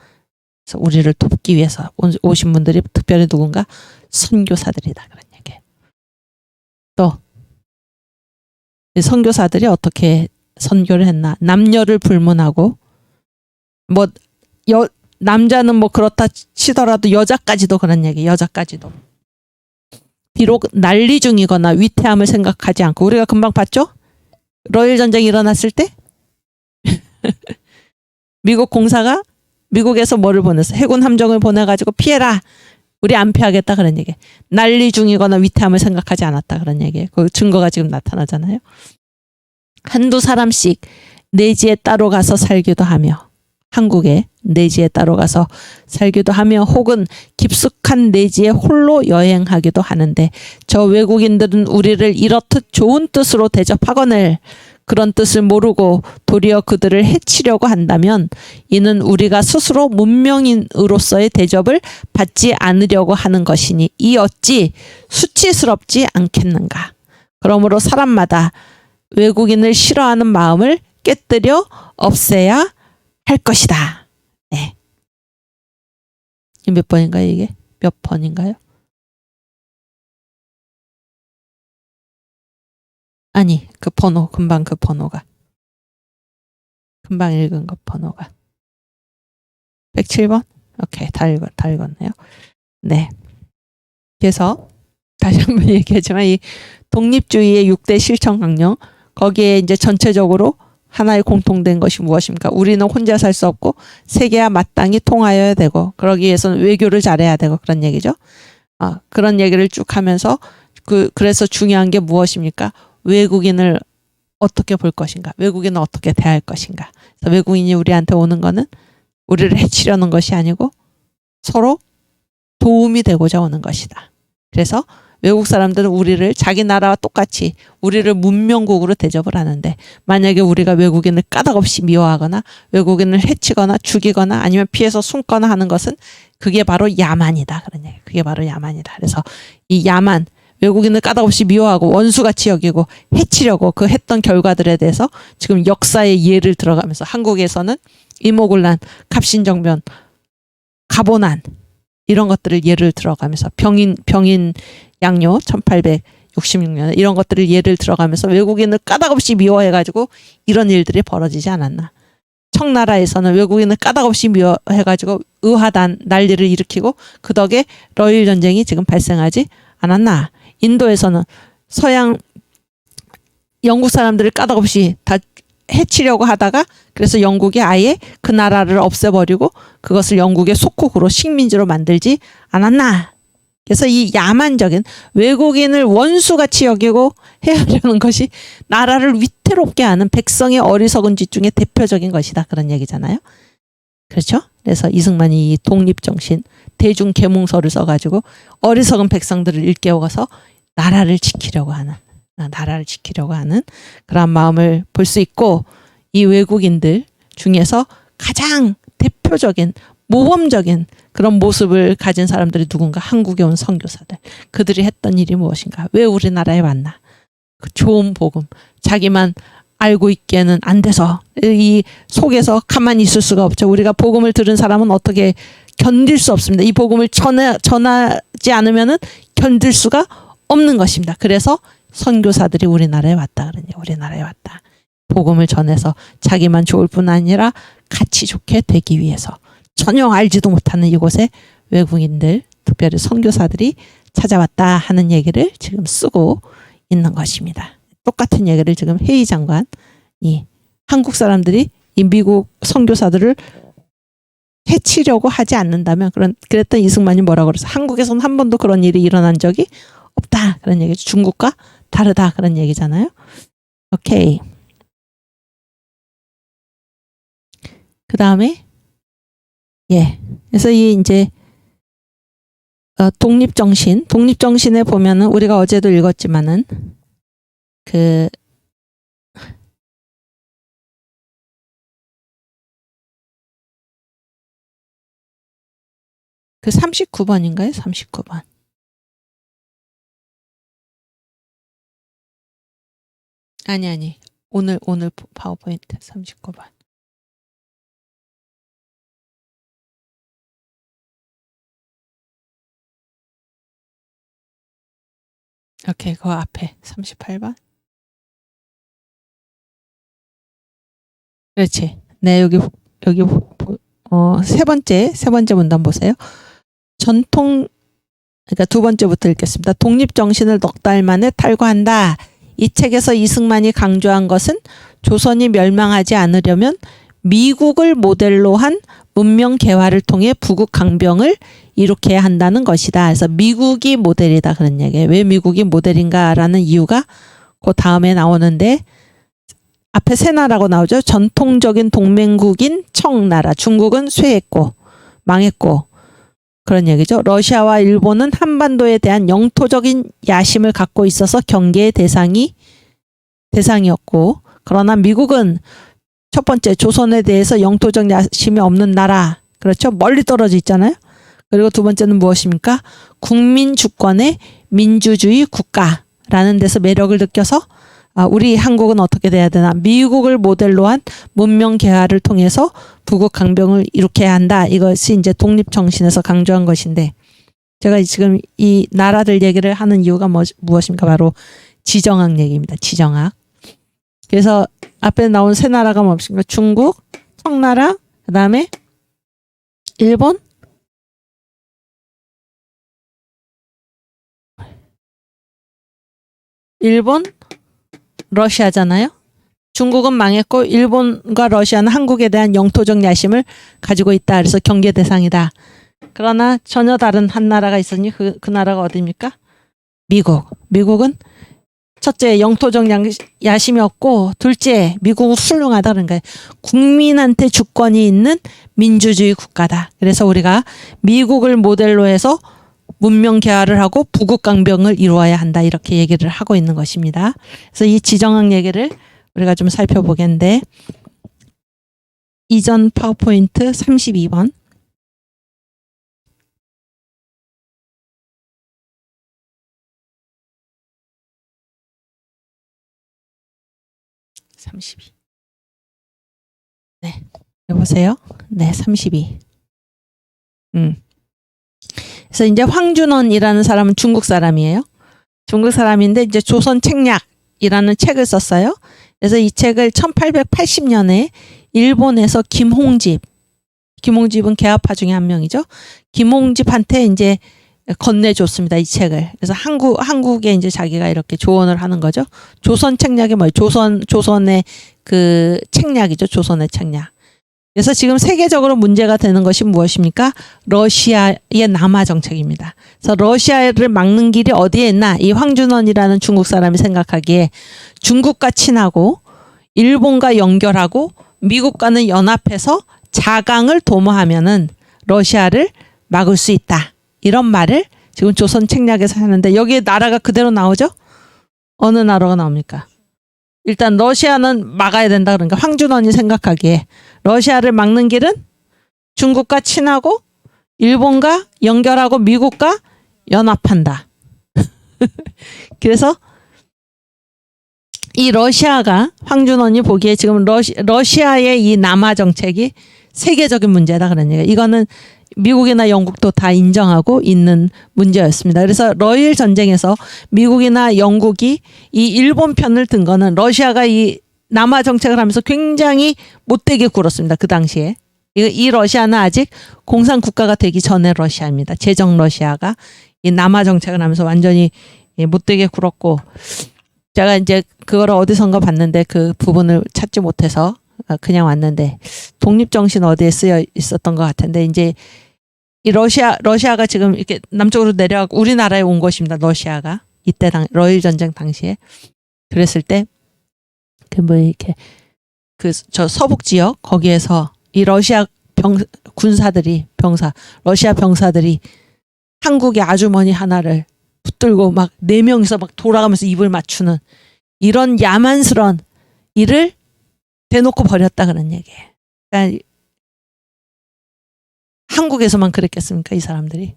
그래서 우리를 돕기 위해서 오신 분들이 특별히 누군가 선교사들이다 그런 얘기예요. 또 선교사들이 어떻게 선교를 했나? 남녀를 불문하고 남자는 그렇다 치더라도 여자까지도 그런 얘기. 여자까지도. 비록 난리 중이거나 위태함을 생각하지 않고 우리가 금방 봤죠? 러일 전쟁이 일어났을 때 미국 공사가 미국에서 뭐를 보냈어? 해군 함정을 보내가지고 피해라. 우리 안 피하겠다 그런 얘기. 난리 중이거나 위태함을 생각하지 않았다 그런 얘기. 그 증거가 지금 나타나잖아요. 한두 사람씩 내지에 따로 가서 살기도 하며 한국에 내지에 따로 가서 살기도 하며 혹은 깊숙한 내지에 홀로 여행하기도 하는데 저 외국인들은 우리를 이렇듯 좋은 뜻으로 대접하거늘 그런 뜻을 모르고 도리어 그들을 해치려고 한다면 이는 우리가 스스로 문명인으로서의 대접을 받지 않으려고 하는 것이니 이 어찌 수치스럽지 않겠는가. 그러므로 사람마다 외국인을 싫어하는 마음을 깨뜨려 없애야 할 것이다. 네. 몇 번인가요, 이게? 몇 번인가요? 아니, 그 번호, 금방 그 번호가. 금방 읽은 것 번호가. 107번? 오케이, 다 읽었네요. 네. 그래서, 다시 한번 얘기하지만, 이 독립주의의 6대 실천 강령, 거기에 이제 전체적으로 하나의 공통된 것이 무엇입니까? 우리는 혼자 살 수 없고 세계와 마땅히 통하여야 되고 그러기 위해서는 외교를 잘해야 되고 그런 얘기죠. 그런 얘기를 쭉 하면서 그래서 중요한 게 무엇입니까? 외국인을 어떻게 볼 것인가? 외국인은 어떻게 대할 것인가? 그래서 외국인이 우리한테 오는 거는 우리를 해치려는 것이 아니고 서로 도움이 되고자 오는 것이다. 그래서 외국 사람들은 우리를 자기 나라와 똑같이 우리를 문명국으로 대접을 하는데 만약에 우리가 외국인을 까닭없이 미워하거나 외국인을 해치거나 죽이거나 아니면 피해서 숨거나 하는 것은 그게 바로 야만이다. 그런 얘기. 그게 바로 야만이다. 그래서 이 야만, 외국인을 까닭없이 미워하고 원수같이 여기고 해치려고 그 했던 결과들에 대해서 지금 역사의 예를 들어가면서 한국에서는 이모군란, 갑신정변, 가보난 이런 것들을 예를 들어가면서 병인 양요 1866년 이런 것들을 예를 들어가면서 외국인을 까닭없이 미워해가지고 이런 일들이 벌어지지 않았나. 청나라에서는 외국인을 까닭없이 미워해가지고 의화단 난리를 일으키고 그 덕에 러일 전쟁이 지금 발생하지 않았나. 인도에서는 서양 영국 사람들을 까닭없이 다 해치려고 하다가 그래서 영국이 아예 그 나라를 없애버리고 그것을 영국의 속국으로 식민지로 만들지 않았나. 그래서 이 야만적인 외국인을 원수같이 여기고 해하려는 것이 나라를 위태롭게 하는 백성의 어리석은 짓 중에 대표적인 것이다. 그런 얘기잖아요. 그렇죠? 그래서 이승만이 이 독립정신 대중계몽서를 써가지고 어리석은 백성들을 일깨워서 나라를 지키려고 하는 그런 마음을 볼 수 있고 이 외국인들 중에서 가장 대표적인 모범적인 그런 모습을 가진 사람들이 누군가 한국에 온 선교사들. 그들이 했던 일이 무엇인가? 왜 우리나라에 왔나? 그 좋은 복음. 자기만 알고 있기에는 안 돼서 이 속에서 가만히 있을 수가 없죠. 우리가 복음을 들은 사람은 어떻게 견딜 수 없습니다. 이 복음을 전하지 않으면은 견딜 수가 없는 것입니다. 그래서 선교사들이 우리나라에 왔다 그러니 우리나라에 왔다. 복음을 전해서 자기만 좋을 뿐 아니라 같이 좋게 되기 위해서 전혀 알지도 못하는 이곳에 외국인들, 특별히 선교사들이 찾아왔다 하는 얘기를 지금 쓰고 있는 것입니다. 똑같은 얘기를 지금 헤이 장관이 한국 사람들이 이 미국 선교사들을 해치려고 하지 않는다면 그랬던 이승만이 뭐라고 그래서 한국에서는 한 번도 그런 일이 일어난 적이 없다. 그런 얘기죠. 중국과 다르다. 그런 얘기잖아요. 오케이. 그 다음에 그래서 이 이제 독립정신에 보면은 우리가 어제도 읽었지만은 그 39번인가요? 39번. 아니. 오늘 파워포인트 39번. 오케이, 그 앞에 38번. 그렇지. 네, 여기 세 번째 문단 보세요. 그러니까 두 번째부터 읽겠습니다. 독립정신을 넉 달 만에 탈거한다. 이 책에서 이승만이 강조한 것은 조선이 멸망하지 않으려면 미국을 모델로 한 문명 개화를 통해 부국 강병을 이룩해야 한다는 것이다. 그래서 미국이 모델이다 그런 얘기예요. 왜 미국이 모델인가라는 이유가 그 다음에 나오는데 앞에 세 나라고 나오죠. 전통적인 동맹국인 청나라. 중국은 쇠했고 망했고 그런 얘기죠. 러시아와 일본은 한반도에 대한 영토적인 야심을 갖고 있어서 경계의 대상이었고 그러나 미국은 첫 번째 조선에 대해서 영토적 야심이 없는 나라. 그렇죠. 멀리 떨어져 있잖아요. 그리고 두 번째는 무엇입니까? 국민 주권의 민주주의 국가라는 데서 매력을 느껴서 우리 한국은 어떻게 돼야 되나? 미국을 모델로 한 문명 개화를 통해서 부국 강병을 일으켜야 한다. 이것이 이제 독립 정신에서 강조한 것인데, 제가 지금 이 나라들 얘기를 하는 이유가 무엇입니까? 바로 지정학 얘기입니다. 지정학. 그래서 앞에 나온 세 나라가 무엇입니까? 중국, 청나라, 그 다음에 일본, 러시아잖아요. 중국은 망했고 일본과 러시아는 한국에 대한 영토적 야심을 가지고 있다. 그래서 경계 대상이다. 그러나 전혀 다른 한 나라가 있으니 그 나라가 어디입니까? 미국. 미국은 첫째 영토적 야심이 없고, 둘째 미국은 훌륭하다. 그러니까 국민한테 주권이 있는 민주주의 국가다. 그래서 우리가 미국을 모델로 해서 문명 개화를 하고 부국 강병을 이루어야 한다. 이렇게 얘기를 하고 있는 것입니다. 그래서 이 지정학 얘기를 우리가 좀 살펴보겠는데, 이전 파워포인트 32번. 32. 네. 여보세요? 네, 32. 그래서 이제 황준원이라는 사람은 중국 사람이에요. 중국 사람인데 이제 조선 책략이라는 책을 썼어요. 그래서 이 책을 1880년에 일본에서 김홍집은 개화파 중에 한 명이죠. 김홍집한테 이제 건네줬습니다. 이 책을. 그래서 한국에 이제 자기가 이렇게 조언을 하는 거죠. 조선 책략이 뭐예요? 조선의 그 책략이죠. 조선의 책략. 그래서 지금 세계적으로 문제가 되는 것이 무엇입니까? 러시아의 남하 정책입니다. 그래서 러시아를 막는 길이 어디에 있나? 이 황준원이라는 중국 사람이 생각하기에 중국과 친하고 일본과 연결하고 미국과는 연합해서 자강을 도모하면은 러시아를 막을 수 있다. 이런 말을 지금 조선 책략에서 하는데, 여기에 나라가 그대로 나오죠? 어느 나라가 나옵니까? 일단 러시아는 막아야 된다. 그러니까 황준원이 생각하기에 러시아를 막는 길은 중국과 친하고 일본과 연결하고 미국과 연합한다. 그래서 이 러시아가, 황준원이 보기에 지금 러시아의 이 남하 정책이 세계적인 문제다. 그런 얘기예요. 이거는 미국이나 영국도 다 인정하고 있는 문제였습니다. 그래서 러일 전쟁에서 미국이나 영국이 이 일본 편을 든 거는 러시아가 이 남하 정책을 하면서 굉장히 못되게 굴었습니다. 그 당시에. 이 러시아는 아직 공산 국가가 되기 전의 러시아입니다. 제정 러시아가 이 남하 정책을 하면서 완전히 못되게 굴었고, 제가 이제 그거를 어디선가 봤는데 그 부분을 찾지 못해서 그냥 왔는데, 독립정신 어디에 쓰여 있었던 것 같은데, 이제 이 러시아가 지금 이렇게 남쪽으로 내려가고 우리나라에 온 것입니다. 러시아가 이때 러일 전쟁 당시에. 그랬을 때 이렇게 저 서북 지역 거기에서 이 러시아 러시아 병사들이 한국의 아주머니 하나를 붙들고 막 4명이서 막 돌아가면서 입을 맞추는 이런 야만스러운 일을 대놓고 벌였다 그런 얘기예요. 그러니까 한국에서만 그랬겠습니까? 이 사람들이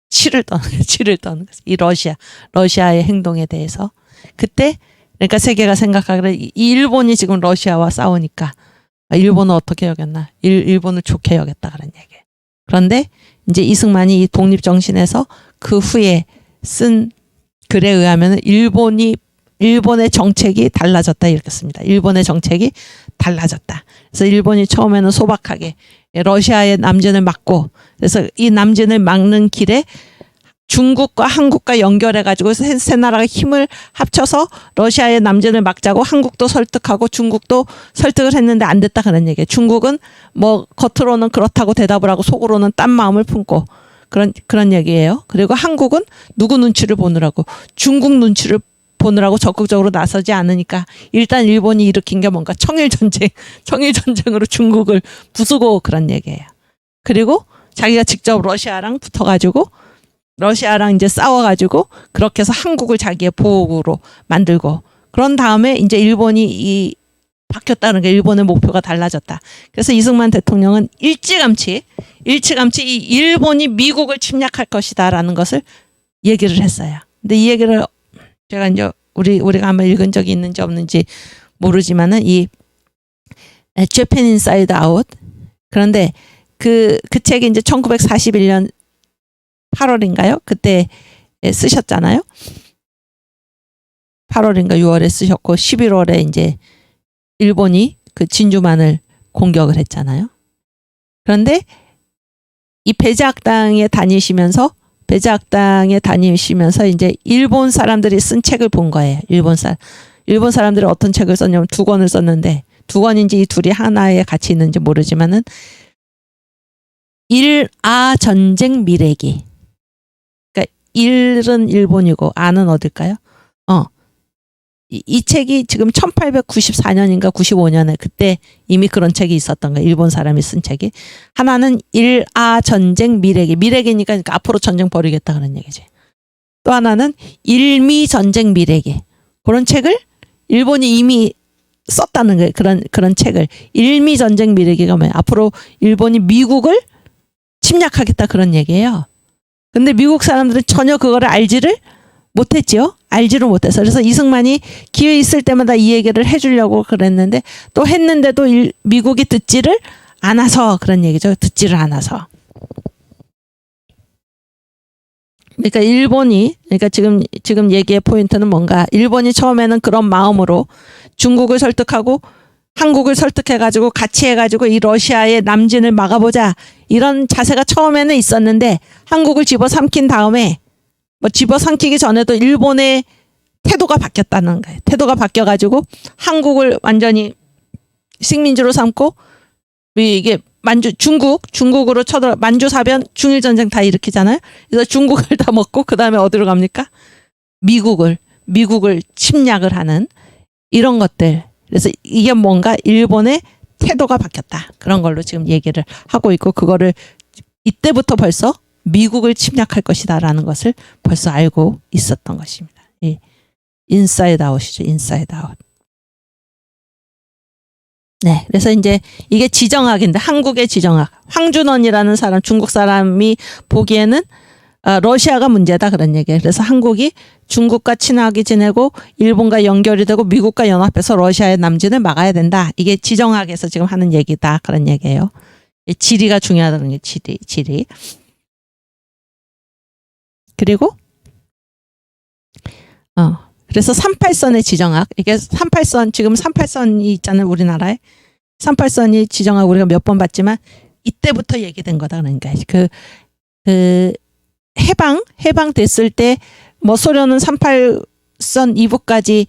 치를 떠는 거죠. 이 러시아의 행동에 대해서. 그때 그러니까 세계가 생각하기를 이 일본이 지금 러시아와 싸우니까 일본은 어떻게 여겼나? 일본을 좋게 여겼다 그런 얘기예요. 그런데 이제 이승만이 이 독립 정신에서 그 후에 쓴 글에 의하면 일본의 정책이 달라졌다 이렇게 씁니다. 일본의 정책이 달라졌다. 그래서 일본이 처음에는 소박하게 러시아의 남진을 막고, 그래서 이 남진을 막는 길에 중국과 한국과 연결해가지고 세 나라가 힘을 합쳐서 러시아의 남진을 막자고 한국도 설득하고 중국도 설득을 했는데 안 됐다 그런 얘기예요. 중국은 뭐 겉으로는 그렇다고 대답을 하고 속으로는 딴 마음을 품고 그런 얘기예요. 그리고 한국은 누구 눈치를 보느라고, 중국 눈치를 보느라고 적극적으로 나서지 않으니까 일단 일본이 일으킨 게 뭔가 청일전쟁으로 중국을 부수고 그런 얘기예요. 그리고 자기가 직접 러시아랑 붙어가지고 러시아랑 이제 싸워가지고 그렇게 해서 한국을 자기의 보호국으로 만들고, 그런 다음에 이제 일본이 바뀌었다는 게 일본의 목표가 달라졌다. 그래서 이승만 대통령은 일찌감치 이 일본이 미국을 침략할 것이다라는 것을 얘기를 했어요. 근데 이 얘기를 제가 이제 우리가 한번 읽은 적이 있는지 없는지 모르지만은 이 Japan Inside Out. 그런데 그 책이 이제 1941년 8월인가요? 그때 쓰셨잖아요. 8월인가 6월에 쓰셨고 11월에 이제 일본이 그 진주만을 공격을 했잖아요. 그런데 이 배제학당에 다니시면서 이제 일본 사람들이 쓴 책을 본 거예요. 일본 사람들이 어떤 책을 썼냐면 2권을 썼는데 2권인지 이 둘이 하나에 같이 있는지 모르지만은 일아 전쟁 미래기. 그러니까 일은 일본이고 아는 어딜까요? 이 책이 지금 1894년인가 95년에 그때 이미 그런 책이 있었던 거예요. 일본 사람이 쓴 책이. 하나는 일아 전쟁 미래기. 미래기니까 그러니까 앞으로 전쟁 벌이겠다 그런 얘기지. 또 하나는 일미 전쟁 미래기. 그런 책을 일본이 이미 썼다는 거예요. 그런 책을. 일미 전쟁 미래기가 뭐예요? 앞으로 일본이 미국을 침략하겠다 그런 얘기예요. 근데 미국 사람들은 전혀 그거를 알지를 못해서 그래서 이승만이 기회 있을 때마다 이 얘기를 해주려고 그랬는데 또 했는데도 미국이 듣지를 않아서 그런 얘기죠. 듣지를 않아서. 그러니까 지금 얘기의 포인트는 뭔가 일본이 처음에는 그런 마음으로 중국을 설득하고 한국을 설득해가지고 같이 해가지고 이 러시아의 남진을 막아보자 이런 자세가 처음에는 있었는데 한국을 집어삼킨 다음에 집어삼키기 전에도 일본의 태도가 바뀌었다는 거예요. 태도가 바뀌어가지고 한국을 완전히 식민지로 삼고 이게 중국으로 쳐들어 만주사변 중일전쟁 다 일으키잖아요. 그래서 중국을 다 먹고 그 다음에 어디로 갑니까? 미국을 침략을 하는 이런 것들. 그래서 이게 뭔가 일본의 태도가 바뀌었다. 그런 걸로 지금 얘기를 하고 있고 그거를 이때부터 벌써 미국을 침략할 것이다라는 것을 벌써 알고 있었던 것입니다. 예. 인사이드 아웃이죠. 인사이드 아웃. 네. 그래서 이제 이게 지정학인데 한국의 지정학. 황준원이라는 사람, 중국 사람이 보기에는 러시아가 문제다 그런 얘기예요. 그래서 한국이 중국과 친하게 지내고 일본과 연결이 되고 미국과 연합해서 러시아의 남진을 막아야 된다. 이게 지정학에서 지금 하는 얘기다 그런 얘기예요. 지리가 중요하다는 게 지리. 그리고 그래서 38선의 지정학. 이게 38선 지금 38선이 있잖아요. 우리나라에. 38선이 지정학 우리가 몇 번 봤지만 이때부터 얘기된 거다 그러니까 그 해방 됐을 때 뭐 소련은 38선 이북까지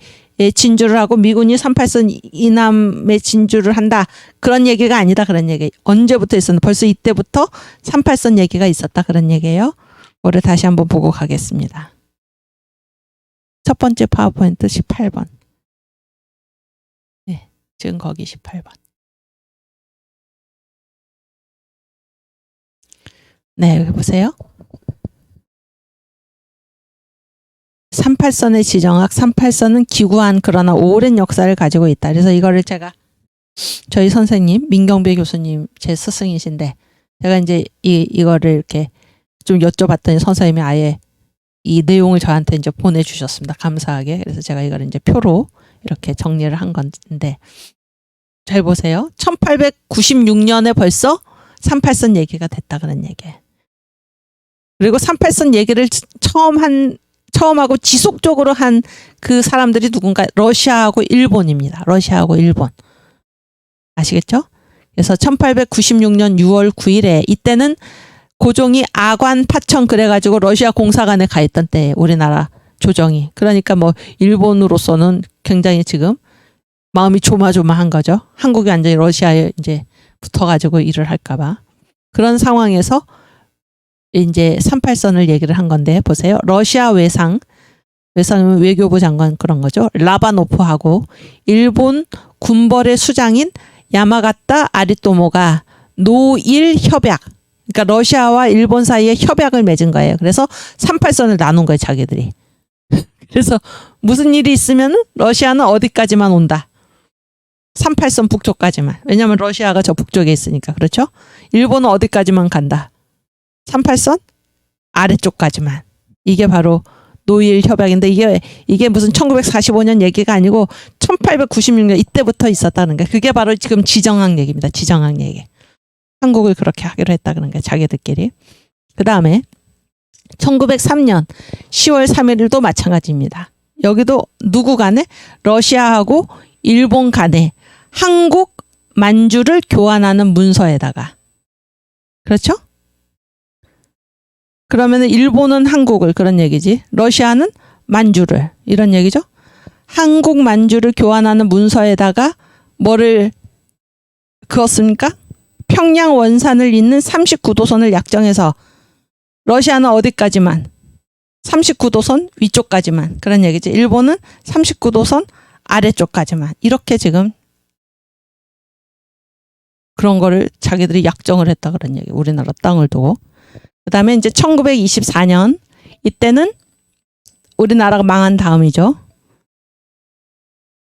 진주를 하고 미군이 38선 이남에 진주를 한다. 그런 얘기가 아니다. 그런 얘기. 언제부터 있었나? 벌써 이때부터 38선 얘기가 있었다. 그런 얘기예요. 그거를 다시 한번 보고 가겠습니다. 첫 번째 파워포인트 18번. 네, 지금 거기 18번. 네, 여기 보세요. 38선의 지정학, 38선은 기구한 그러나 오랜 역사를 가지고 있다. 그래서 이거를 제가 저희 선생님 민경배 교수님 제 스승이신데 제가 이제 이거를 이렇게 좀 여쭤봤더니 선생님이 아예 이 내용을 저한테 이제 보내주셨습니다. 감사하게. 그래서 제가 이걸 이제 표로 이렇게 정리를 한 건데 잘 보세요. 1896년에 벌써 38선 얘기가 됐다 그런 얘기예요. 그리고 38선 얘기를 처음하고 지속적으로 한 그 사람들이 누군가 러시아하고 일본입니다. 러시아하고 일본. 아시겠죠? 그래서 1896년 6월 9일에 이때는 고종이 아관 파천 그래가지고 러시아 공사관에 가 있던 때 우리나라 조정이. 그러니까 뭐 일본으로서는 굉장히 지금 마음이 조마조마한 거죠. 한국이 완전히 러시아에 이제 붙어가지고 일을 할까봐. 그런 상황에서 이제 38선을 얘기를 한 건데 보세요. 러시아 외상은 외교부 장관 그런 거죠. 라바노프하고 일본 군벌의 수장인 야마가타 아리토모가 노일 협약. 그러니까 러시아와 일본 사이에 협약을 맺은 거예요. 그래서 38선을 나눈 거예요. 자기들이. 그래서 무슨 일이 있으면 러시아는 어디까지만 온다. 38선 북쪽까지만. 왜냐하면 러시아가 저 북쪽에 있으니까. 그렇죠? 일본은 어디까지만 간다. 38선 아래쪽까지만. 이게 바로 노일 협약인데 이게 무슨 1945년 얘기가 아니고 1896년 이때부터 있었다는 게 그게 바로 지금 지정학 얘기입니다. 지정학 얘기. 한국을 그렇게 하기로 했다 그런 게 자기들끼리. 그 다음에 1903년 10월 3일도 마찬가지입니다. 여기도 누구 간에? 러시아하고 일본 간에 한국 만주를 교환하는 문서에다가. 그렇죠? 그러면 일본은 한국을 그런 얘기지. 러시아는 만주를 이런 얘기죠. 한국 만주를 교환하는 문서에다가 뭐를 그었습니까? 평양 원산을 잇는 39도선을 약정해서 러시아는 어디까지만? 39도선 위쪽까지만 그런 얘기지. 일본은 39도선 아래쪽까지만 이렇게 지금 그런 거를 자기들이 약정을 했다 그런 얘기. 우리나라 땅을 두고. 그 다음에 이제 1924년 이때는 우리나라가 망한 다음이죠.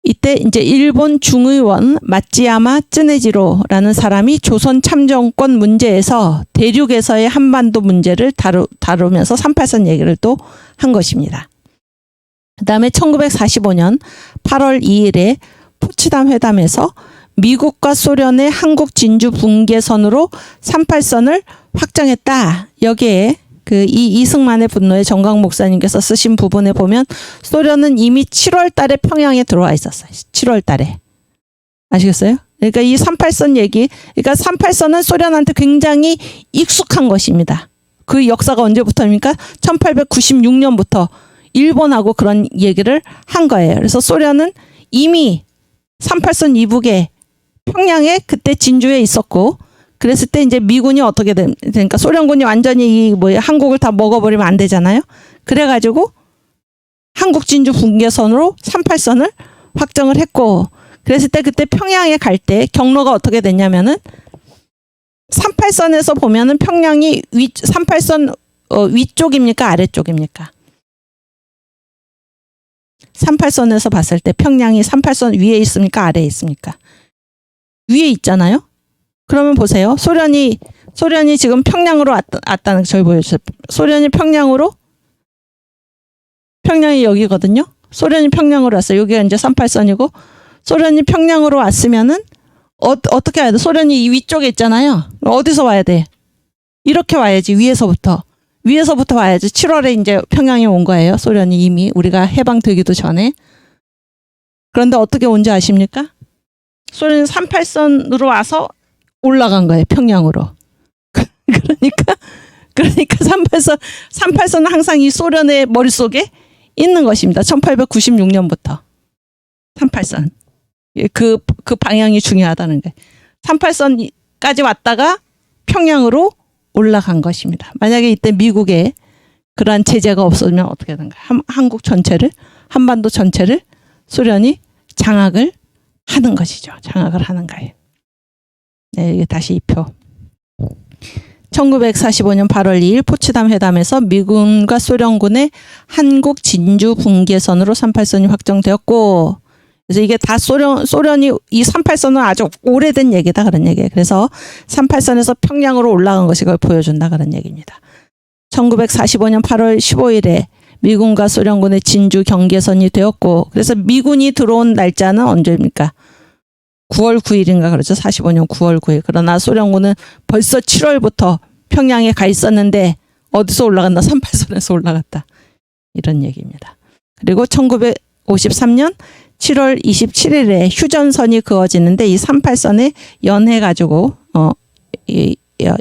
이때 이제 일본 중의원 마츠야마 쯔네지로라는 사람이 조선 참정권 문제에서 대륙에서의 한반도 문제를 다루면서 38선 얘기를 또 한 것입니다. 그 다음에 1945년 8월 2일에 포츠담 회담에서 미국과 소련의 한국 진주 분계선으로 38선을 확정했다. 여기에 그 이승만의 분노에 정강 목사님께서 쓰신 부분에 보면 소련은 이미 7월 달에 평양에 들어와 있었어요. 7월 달에. 아시겠어요? 그러니까 이 38선 얘기, 그러니까 38선은 소련한테 굉장히 익숙한 것입니다. 그 역사가 언제부터입니까? 1896년부터 일본하고 그런 얘기를 한 거예요. 그래서 소련은 이미 38선 이북에 평양에 그때 진주에 있었고 그랬을 때 이제 미군이 어떻게 되니까 소련군이 완전히 한국을 다 먹어버리면 안 되잖아요. 그래가지고 한국 진주 분계선으로 38선을 확정을 했고 그랬을 때 그때 평양에 갈 때 경로가 어떻게 됐냐면은 38선에서 보면은 평양이 38선 위쪽입니까 아래쪽입니까? 38선에서 봤을 때 평양이 38선 위에 있습니까 아래에 있습니까? 위에 있잖아요. 그러면 보세요. 소련이 지금 평양으로 왔다는 거 저희 보여주세요. 소련이 평양이 여기거든요. 소련이 평양으로 왔어요. 여기가 이제 38선이고 소련이 평양으로 왔으면은 어떻게 해야 돼? 소련이 이 위쪽에 있잖아요. 어디서 와야 돼? 이렇게 와야지. 위에서부터 와야지. 7월에 이제 평양에 온 거예요. 소련이 이미 우리가 해방되기도 전에. 그런데 어떻게 온지 아십니까? 소련이 38선으로 와서 올라간 거예요. 평양으로. 그러니까 38선은 항상 이 소련의 머릿속에 있는 것입니다. 1896년부터. 38선. 그 방향이 중요하다는 거예요. 38선까지 왔다가 평양으로 올라간 것입니다. 만약에 이때 미국에 그러한 제재가 없었으면 어떻게 되는가? 한국 전체를, 한반도 전체를 소련이 장악을 하는 것이죠. 장악을 하는 거예요. 네, 이게 다시 이 표. 1945년 8월 2일 포츠담 회담에서 미군과 소련군의 한국 진주 분계선으로 38선이 확정되었고 그래서 이게 다 소련이 이 38선은 아주 오래된 얘기다 그런 얘기예요. 그래서 38선에서 평양으로 올라간 것이 그걸 보여준다 그런 얘기입니다. 1945년 8월 15일에 미군과 소련군의 진주 경계선이 되었고 그래서 미군이 들어온 날짜는 언제입니까? 9월 9일인가 그렇죠. 45년 9월 9일. 그러나 소련군은 벌써 7월부터 평양에 가 있었는데 어디서 올라갔나? 38선에서 올라갔다. 이런 얘기입니다. 그리고 1953년 7월 27일에 휴전선이 그어지는데 이 38선에 연해가지고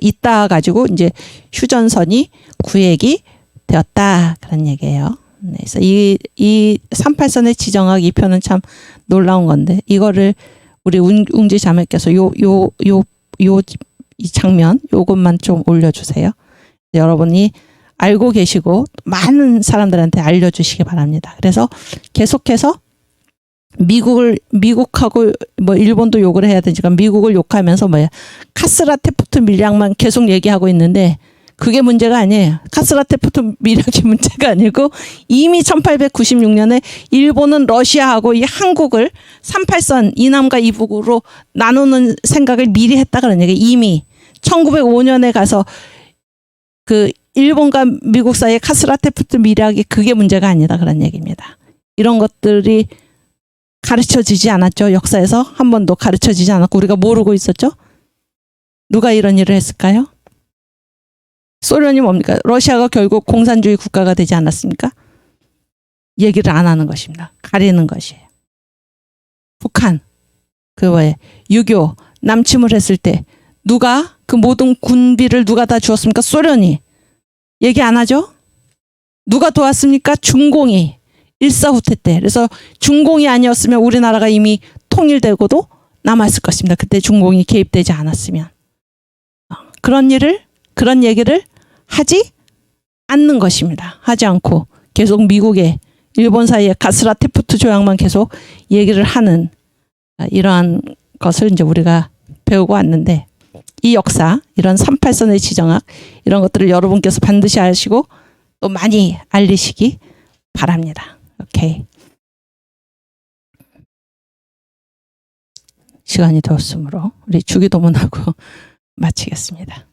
있다 가지고 이제 휴전선이 구획이 되었다 그런 얘기예요. 네, 그래서 이 38선의 지정학 2표는 참 놀라운 건데 이거를 우리 웅지 자매께서 이 장면 요것만 좀 올려주세요. 여러분이 알고 계시고 많은 사람들한테 알려주시기 바랍니다. 그래서 계속해서 미국하고 뭐 일본도 욕을 해야 되니까 미국을 욕하면서 카스라테프트 밀약만 계속 얘기하고 있는데 그게 문제가 아니에요. 카스라테프트 밀약이 문제가 아니고 이미 1896년에 일본은 러시아하고 이 한국을 38선 이남과 이북으로 나누는 생각을 미리 했다 그런 얘기예요. 이미 1905년에 가서 그 일본과 미국 사이의 카스라테프트 밀약이 그게 문제가 아니다 그런 얘기입니다. 이런 것들이 가르쳐지지 않았죠. 역사에서 한 번도 가르쳐지지 않았고 우리가 모르고 있었죠. 누가 이런 일을 했을까요? 소련이 뭡니까? 러시아가 결국 공산주의 국가가 되지 않았습니까? 얘기를 안 하는 것입니다. 가리는 것이에요. 북한, 그 왜 6.25 남침을 했을 때 누가 그 모든 군비를 누가 다 주었습니까? 소련이. 얘기 안 하죠? 누가 도왔습니까? 중공이. 일사후퇴 때. 그래서 중공이 아니었으면 우리나라가 이미 통일되고도 남았을 것입니다. 그때 중공이 개입되지 않았으면. 그런 얘기를 하지 않는 것입니다. 하지 않고 계속 미국에 일본 사이에 가스라테프트 조약만 계속 얘기를 하는 이러한 것을 이제 우리가 배우고 왔는데 이 역사, 이런 38선의 지정학 이런 것들을 여러분께서 반드시 아시고 또 많이 알리시기 바랍니다. 오케이. 시간이 되었으므로 우리 주기도문하고 마치겠습니다.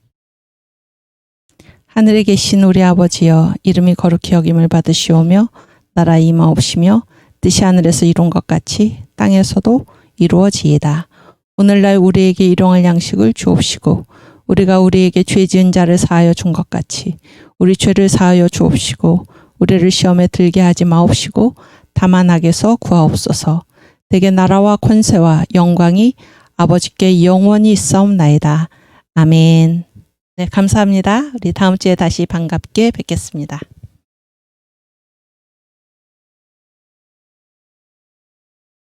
하늘에 계신 우리 아버지여 이름이 거룩히 여김을 받으시오며 나라 임하옵시며 뜻이 하늘에서 이룬 것 같이 땅에서도 이루어지이다. 오늘날 우리에게 일용할 양식을 주옵시고 우리가 우리에게 죄 지은 자를 사하여 준 것 같이 우리 죄를 사하여 주옵시고 우리를 시험에 들게 하지 마옵시고 다만 악에서 구하옵소서. 대개 나라와 권세와 영광이 아버지께 영원히 있사옵나이다. 아멘. 네, 감사합니다. 우리 다음 주에 다시 반갑게 뵙겠습니다.